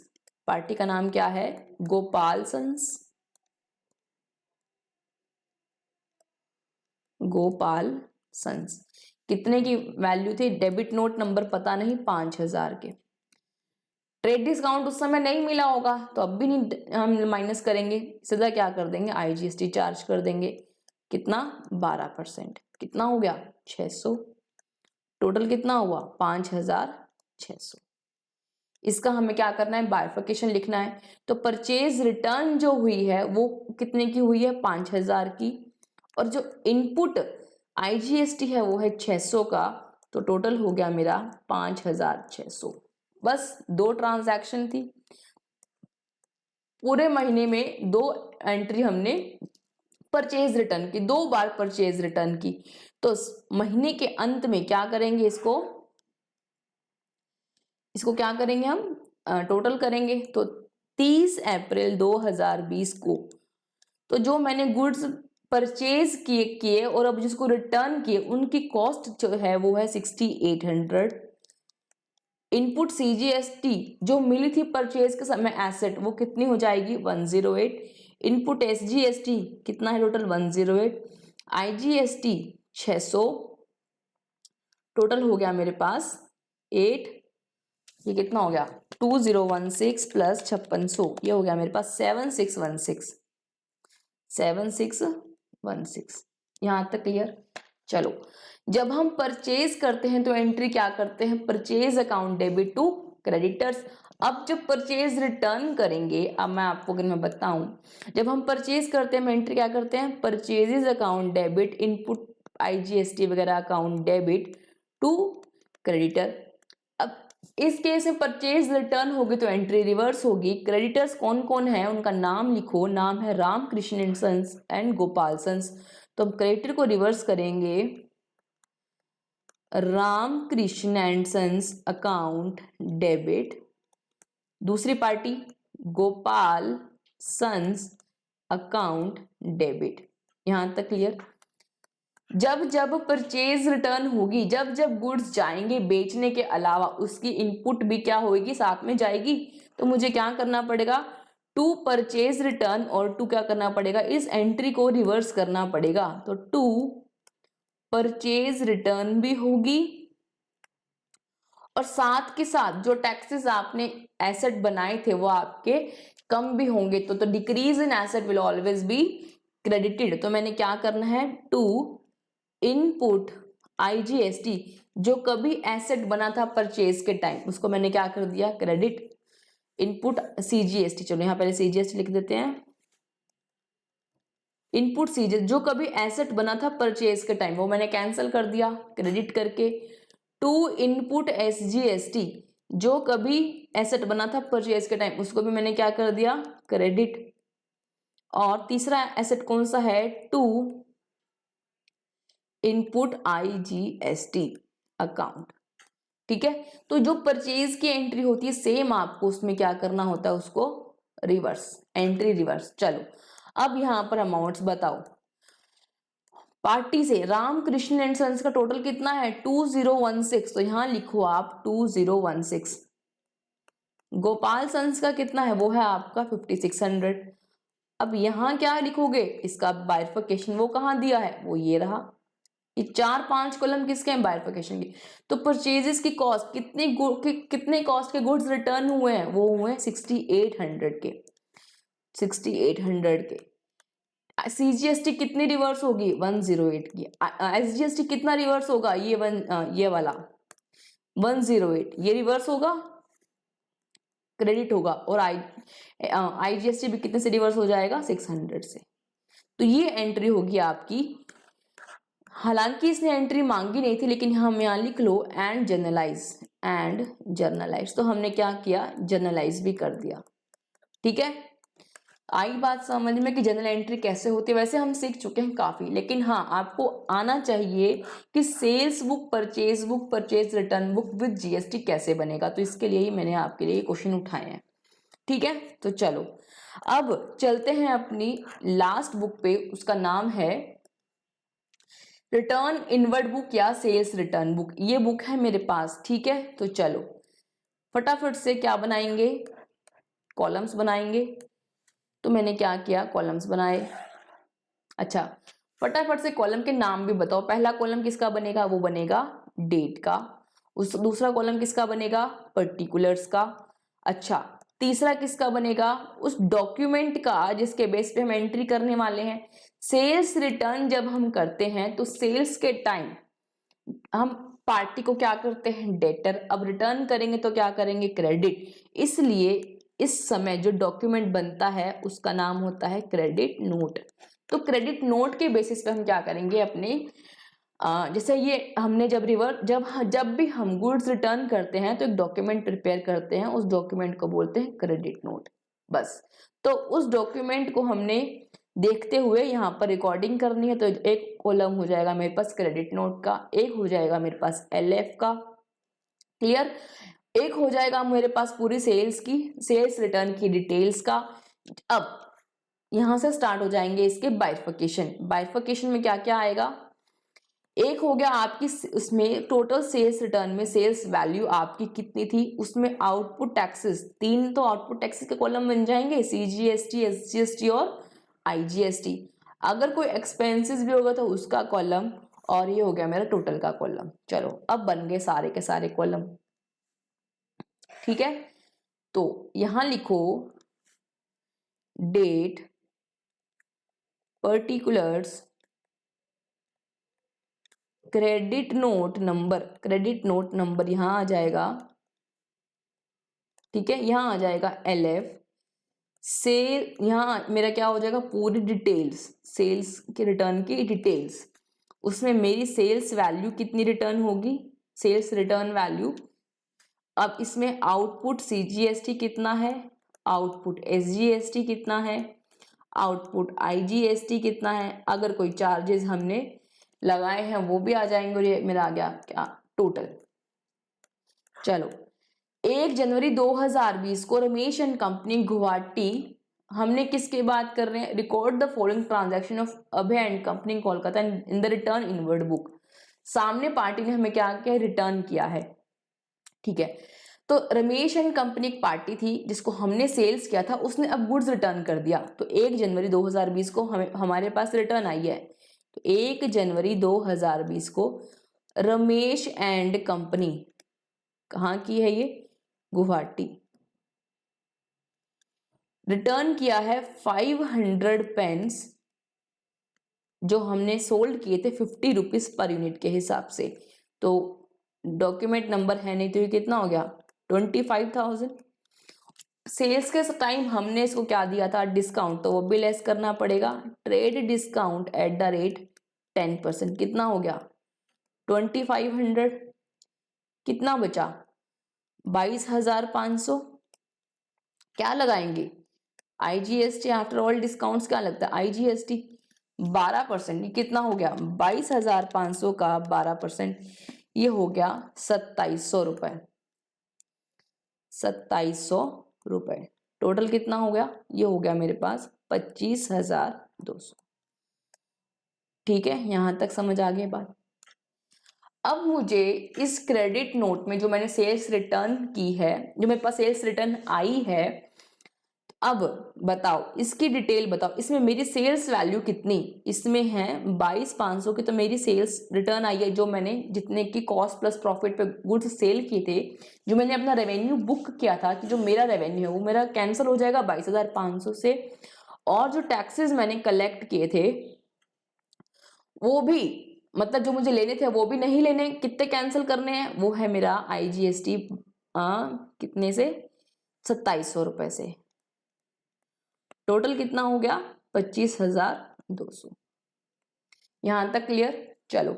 पार्टी का नाम क्या है गोपाल सन्स, गोपाल सन्स। कितने की वैल्यू थी, डेबिट नोट नंबर पता नहीं, 5000 के। ट्रेड डिस्काउंट उस समय नहीं मिला होगा तो अब भी नहीं हम माइनस करेंगे, सीधा क्या कर देंगे आईजीएसटी चार्ज कर देंगे। कितना 12%, कितना हो गया 600, टोटल कितना हुआ 5600। इसका हमें क्या करना है, बाइफर्केशन लिखना है। तो परचेज रिटर्न जो हुई है वो कितने की हुई है 5000 की, और जो इनपुट आईजीएसटी है वो है 600 का, तो टोटल हो गया मेरा 5600। बस 2 ट्रांजैक्शन थी, पूरे महीने में 2 एंट्री हमने परचेज रिटर्न की, 2 बार परचेज रिटर्न की। तो महीने के अंत में क्या करेंगे, इसको क्या करेंगे हम टोटल करेंगे। तो 30 अप्रैल 2020 को तो जो मैंने गुड्स परचेज किए और अब जिसको रिटर्न किए उनकी कॉस्ट जो है वो है 6800। इनपुट सीजीएसटी जो मिली थी परचेज के समय एसेट वो कितनी हो जाएगी 108। इनपुट एसजीएसटी कितना है टोटल 108, आईजीएसटी 600, टोटल हो गया मेरे पास 8। ये कितना हो गया 2016 प्लस 5600, ये हो गया मेरे पास 7616। यहां तक क्लियर। चलो जब हम परचेज करते हैं तो एंट्री क्या करते हैं, purchase account debit to creditors. अब जब परचेज रिटर्न करेंगे, अब मैं आपको अगर मैं बताऊं, जब हम परचेज करते हैं एंट्री क्या करते हैं, purchases account debit, input IGST वगैरह अकाउंट डेबिट टू क्रेडिटर। अब इस केस में परचेज रिटर्न होगी तो एंट्री रिवर्स होगी। क्रेडिटर्स कौन कौन है उनका नाम लिखो, नाम है Ramakrishna and sons and Gopal sons. तो हम क्रेडिटर को रिवर्स करेंगे, Ramakrishna and sons account debit, दूसरी party Gopal sons account debit. यहां तक क्लियर। जब जब परचेज रिटर्न होगी, जब जब गुड्स जाएंगे बेचने के अलावा उसकी इनपुट भी क्या होगी साथ में जाएगी, तो मुझे क्या करना पड़ेगा, टू परचेज रिटर्न और टू क्या करना पड़ेगा, इस एंट्री को रिवर्स करना पड़ेगा। तो टू परचेज रिटर्न भी होगी और साथ के साथ जो टैक्सेस आपने एसेट बनाए थे वो आपके कम भी होंगे, तो decrease in asset will always be credited. तो मैंने क्या करना है, टू इनपुट आईजीएसटी जो कभी एसेट बना था परचेज के टाइम उसको मैंने क्या कर दिया क्रेडिट। इनपुट सीजीएसटी, चलो यहां पहले सीजीएसटी लिख देते हैं, इनपुट सीजे जो कभी एसेट बना था परचेज के टाइम वो मैंने कैंसिल कर दिया क्रेडिट करके। टू इनपुट एसजीएसटी जो कभी एसेट बना था परचेज के टाइम उसको भी मैंने क्या कर दिया क्रेडिट। और तीसरा एसेट कौन सा है टू इनपुट आईजीएसटी अकाउंट। ठीक है, तो जो परचेज की एंट्री होती है सेम आपको उसमें क्या करना होता है उसको रिवर्स एंट्री रिवर्स। चलो अब यहां पर अमाउंट्स बताओ। पार्टी से रामकृष्ण एंड सन्स का टोटल कितना है 2016 तो यहां लिखो आप 2016। गोपाल सन्स का कितना है वो है आपका 5600। अब यहां क्या लिखोगे इसका बाइफर्केशन वो कहां दिया है वो ये रहा। ये 4-5 कॉलम किसके हैं बाइफर्केशन की। तो परचेजेस की कॉस्ट कितने कॉस्ट के गुड्स रिटर्न हुए हैं वो हुए 6800 के 6800 के। सीजीएसटी कितनी रिवर्स होगी 108 की। एसजीएसटी कितना रिवर्स होगा ये वाला 108 ये रिवर्स होगा क्रेडिट होगा। और आईजीएसटी भी कितने से रिवर्स हो जाएगा 600 से। तो ये एंट्री होगी आपकी। हालांकि इसने एंट्री मांगी नहीं थी लेकिन हम यहाँ लिख लो एंड जर्नलाइज तो हमने क्या किया जर्नलाइज भी कर दिया। ठीक है, आई बात समझ में कि जनरल एंट्री कैसे होती है। वैसे हम सीख चुके हैं काफी लेकिन हाँ आपको आना चाहिए कि sales book purchase return book with GST कैसे बनेगा। तो इसके लिए ही मैंने आपके लिए क्वेश्चन उठाए हैं। ठीक है, तो चलो अब चलते हैं अपनी लास्ट बुक पे। उसका नाम है रिटर्न इनवर्ड बुक या सेल्स रिटर्न बुक। ये बुक है मेरे पास। ठीक है, तो चलो फटाफट से क्या बनाएंगे कॉलम्स बनाएंगे। तो मैंने क्या किया कॉलम्स बनाए। अच्छा फटाफट से कॉलम के नाम भी बताओ। पहला कॉलम किसका बनेगा वो बनेगा डेट का। उस दूसरा कॉलम किसका बनेगा पर्टिकुलर्स का। अच्छा तीसरा किसका बनेगा उस डॉक्यूमेंट का जिसके बेस पे हम एंट्री करने वाले हैं। सेल्स रिटर्न जब हम करते हैं तो सेल्स के टाइम हम पार्टी को क्या करते हैं डेटर। अब रिटर्न करेंगे तो क्या करेंगे क्रेडिट। इसलिए इस समय जो डॉक्यूमेंट बनता है उसका नाम होता है क्रेडिट नोट। तो क्रेडिट नोट के बेसिस पे हम क्या करेंगे अपने जैसे ये हमने जब भी हम गुड्स रिटर्न करते हैं तो एक डॉक्यूमेंट प्रिपेयर करते हैं। उस डॉक्यूमेंट को बोलते हैं क्रेडिट नोट बस। तो उस डॉक्यूमेंट को हमने देखते हुए यहाँ पर रिकॉर्डिंग करनी है। तो एक कॉलम हो जाएगा मेरे पास क्रेडिट नोट का, एक हो जाएगा मेरे पास एलएफ का। क्लियर, एक हो जाएगा मेरे पास पूरी सेल्स रिटर्न की डिटेल्स का। अब यहां से स्टार्ट हो जाएंगे इसके बाइफर्केशन में क्या क्या आएगा। एक हो गया आपकी उसमें टोटल सेल्स रिटर्न में सेल्स वैल्यू आपकी कितनी थी। उसमें आउटपुट टैक्सेस 3 तो आउटपुट टैक्सेस के कॉलम बन जाएंगे सीजीएसटी एसजीएसटी और आईजीएसटी। अगर कोई एक्सपेंसेस भी होगा तो उसका कॉलम। और ये हो गया मेरा टोटल का कॉलम। चलो अब बन गए सारे के सारे कॉलम। ठीक है, तो यहां लिखो date particulars credit note number यहां आ जाएगा। ठीक है, यहां आ जाएगा एलएफ सेल। यहां मेरा क्या हो जाएगा पूरी डिटेल्स सेल्स के रिटर्न की डिटेल्स। उसमें मेरी सेल्स वैल्यू कितनी रिटर्न होगी सेल्स रिटर्न वैल्यू। अब इसमें आउटपुट सीजीएसटी कितना है, आउटपुट एसजीएसटी कितना है, आउटपुट आईजीएसटी कितना है। अगर कोई चार्जेस हमने लगाए हैं वो भी आ जाएंगे। और ये मेरा आ गया क्या टोटल। चलो 1 जनवरी 2020 को रमेश एंड कंपनी गुवाहाटी हमने किसके बात कर रहे हैं record the following transaction of Abhay and company Kolkata in the return inward book. सामने पार्टी ने हमें क्या किया रिटर्न किया है। ठीक है, तो रमेश एंड कंपनी एक पार्टी थी जिसको हमने सेल्स किया था। उसने अब गुड्स रिटर्न कर दिया। तो 1 जनवरी 2020 को हमारे पास रिटर्न आई है। तो 1 जनवरी 2020 को रमेश एंड कंपनी कहाँ की है ये गुवाहाटी रिटर्न किया है 500 पेन्स जो हमने सोल्ड किए थे 50 रुपीज पर यूनिट के हिसाब से। तो डॉक्यूमेंट नंबर है नहीं तो ये कितना हो गया 25,000। सेल्स के टाइम हमने इसको क्या दिया था, डिस्काउंट, तो वो भी लेस करना पड़ेगा। Trade discount at the rate 10%, कितना हो गया 2500, कितना बचा 22,500। क्या लगाएंगे आईजीएसटी, आफ्टर ऑल डिस्काउंट्स क्या लगता है आईजीएसटी 12%, ये कितना हो गया 22,500 का 12%, ये हो गया 2700 रुपए, 2700 रुपए। टोटल कितना हो गया, ये हो गया मेरे पास 25,200। ठीक है, यहां तक समझ आ गई बात। अब मुझे इस क्रेडिट नोट में जो मैंने सेल्स रिटर्न की है, जो मेरे पास सेल्स रिटर्न आई है, अब बताओ इसकी डिटेल बताओ, इसमें मेरी सेल्स वैल्यू कितनी, इसमें है 22,500 की, तो मेरी सेल्स रिटर्न आई है जो मैंने जितने की कॉस्ट प्लस प्रॉफिट पे गुड्स सेल किए थे, जो मैंने अपना रेवेन्यू बुक किया था, कि जो मेरा रेवेन्यू है वो मेरा कैंसिल हो जाएगा 22,500 से, और जो टैक्सेस मैंने कलेक्ट किए थे वो भी, मतलब जो मुझे लेने थे वो भी नहीं लेने, कितने कैंसिल करने हैं, वो है मेरा आईजीएसटी कितने से 2700 रुपए से। टोटल कितना हो गया 25,200। यहां तक क्लियर। चलो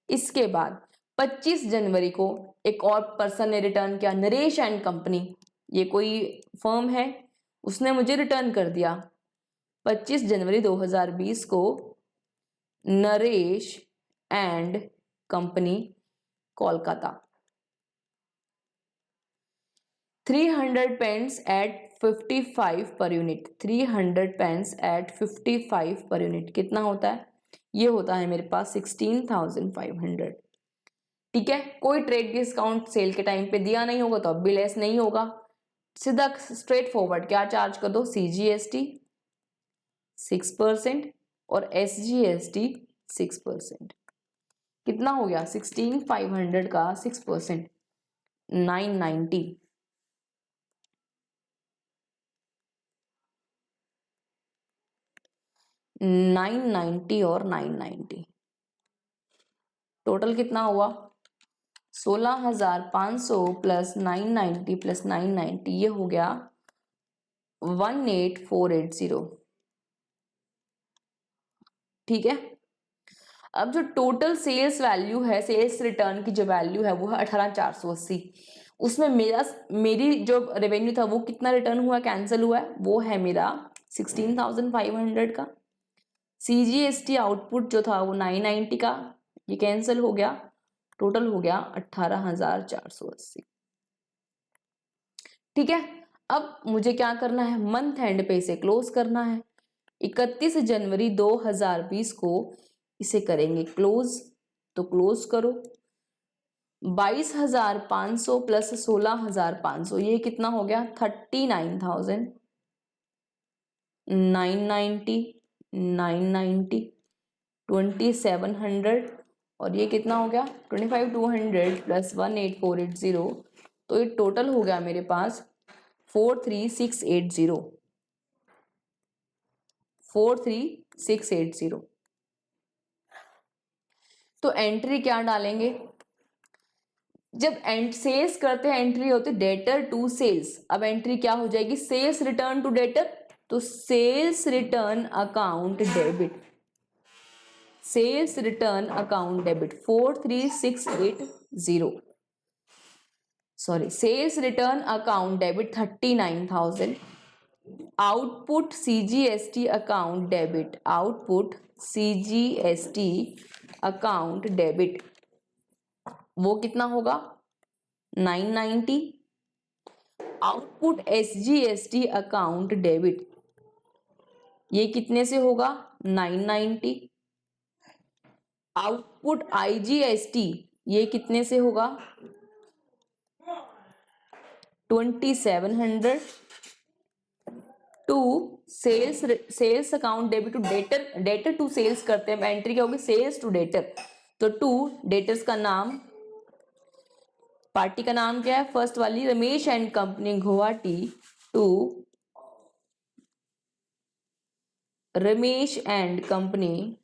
इसके बाद 25 जनवरी को एक और पर्सन ने रिटर्न किया, नरेश एंड कंपनी, ये कोई फर्म है, उसने मुझे रिटर्न कर दिया 25 जनवरी 2020 को, Naresh and company Kolkata, 300 pens at 55 per unit, 300 pens at 55 per unit कितना होता है, ये होता है मेरे पास 16,500। ठीक है, कोई ट्रेड डिस्काउंट सेल के टाइम पे दिया नहीं होगा तो अब भी लेस नहीं होगा, सीधा स्ट्रेट फॉरवर्ड क्या चार्ज कर दो, सीजीएसटी 6% और एसजीएसटी 6%, कितना हो गया 16,500 का 6% 990। 990 और 990 टोटल कितना हुआ 16,500 प्लस 990 प्लस 990, ये हो गया 18,480। ठीक है, अब जो टोटल सेल्स वैल्यू है, सेल्स रिटर्न की जो वैल्यू है वो है 18,480। उसमें मेरी जो रेवेन्यू था वो कितना रिटर्न हुआ, कैंसिल हुआ है, वो है मेरा 16,500 का। सीजीएसटी आउटपुट जो था वो 990 का, ये कैंसिल हो गया, टोटल हो गया 18,480। ठीक है, अब मुझे क्या करना है, मंथ एंड पे इसे क्लोज करना है। 31 जनवरी 2020 को इसे करेंगे क्लोज, तो क्लोज करो। 22,500 प्लस 16,500, ये कितना हो गया 39,990, 990 2700, और ये कितना हो गया 25,200 प्लस 18,480, तो ये टोटल हो गया मेरे पास 43,680, 43,680। तो एंट्री क्या डालेंगे, जब सेल्स करते हैं एंट्री होती है डेटर टू सेल्स, अब एंट्री क्या हो जाएगी सेल्स रिटर्न टू डेटर, तो sales return account debit, sales return account debit 43,680, sorry sales return account debit 39,000, output CGST account debit, output CGST account debit वो कितना होगा 990, आउटपुट एसजीएसटी अकाउंट डेबिट ये कितने से होगा 990, आउटपुट आईजीएसटी ये कितने से होगा 2700, to sales account debit to debtor, debtor to sales करते हैं, एंट्री क्या होगी सेल्स टू डेटर, तो टू डेटर्स का नाम, पार्टी का नाम क्या है फर्स्ट वाली Ramesh and company Guwahati, to Ramesh and company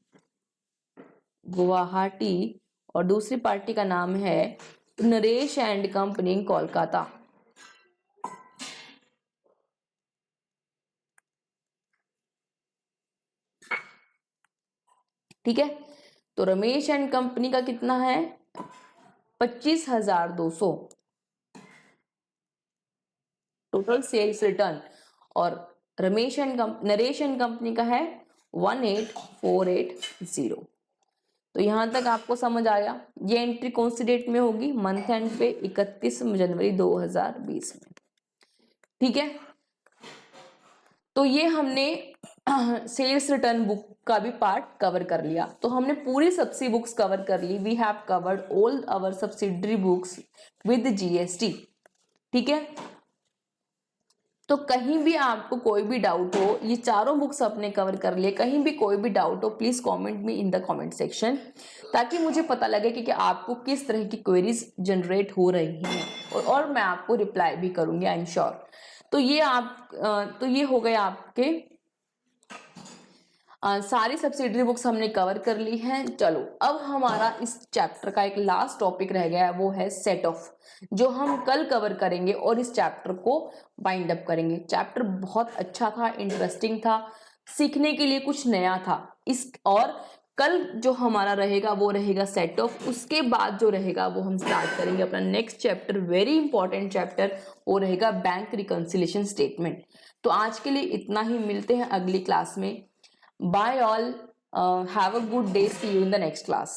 Guwahati, और दूसरी पार्टी का नाम है नरेश एंड कंपनी कोलकाता। ठीक है। तो रमेश एंड कंपनी का कितना है 25,200 टोटल सेल्स रिटर्न, और नरेश एंड कंपनी का है 18,480। तो यहां तक आपको समझ आया। ये एंट्री कौन सी डेट में होगी, मंथ एंड पे 31 जनवरी 2020 में, ठीक है। तो ये हमने सेल्स रिटर्न बुक का भी पार्ट कवर कर लिया। तो हमने पूरी सब्सिडी बुक्स कवर कर ली। We have covered all our subsidiary books with GST, ठीक है। तो कहीं भी आपको कोई भी डाउट हो, ये चारों बुक्स अपने कवर कर लिए, कहीं भी कोई भी डाउट हो please comment me in the comment section, ताकि मुझे पता लगे कि आपको किस तरह की क्वेरीज जनरेट हो रही हैं, और मैं आपको रिप्लाई भी करूंगी, आई एम श्योर। तो ये हो गए आपके सारी सब्सिडरी बुक्स हमने कवर कर ली हैं। चलो अब हमारा इस चैप्टर का एक लास्ट टॉपिक रह गया है, वो है सेट ऑफ, जो हम कल कवर करेंगे और इस चैप्टर को बाइंड अप करेंगे। चैप्टर बहुत अच्छा था, इंटरेस्टिंग था, सीखने के लिए कुछ नया था और कल जो हमारा रहेगा वो रहेगा सेट ऑफ। उसके बाद जो रहेगा वो हम स्टार्ट करेंगे अपना next chapter, very important chapter, वो रहेगा बैंक रिकंसिलिएशन स्टेटमेंट। तो आज के लिए इतना ही, मिलते हैं अगली क्लास में। Bye all. Have a good day. See you in the next class.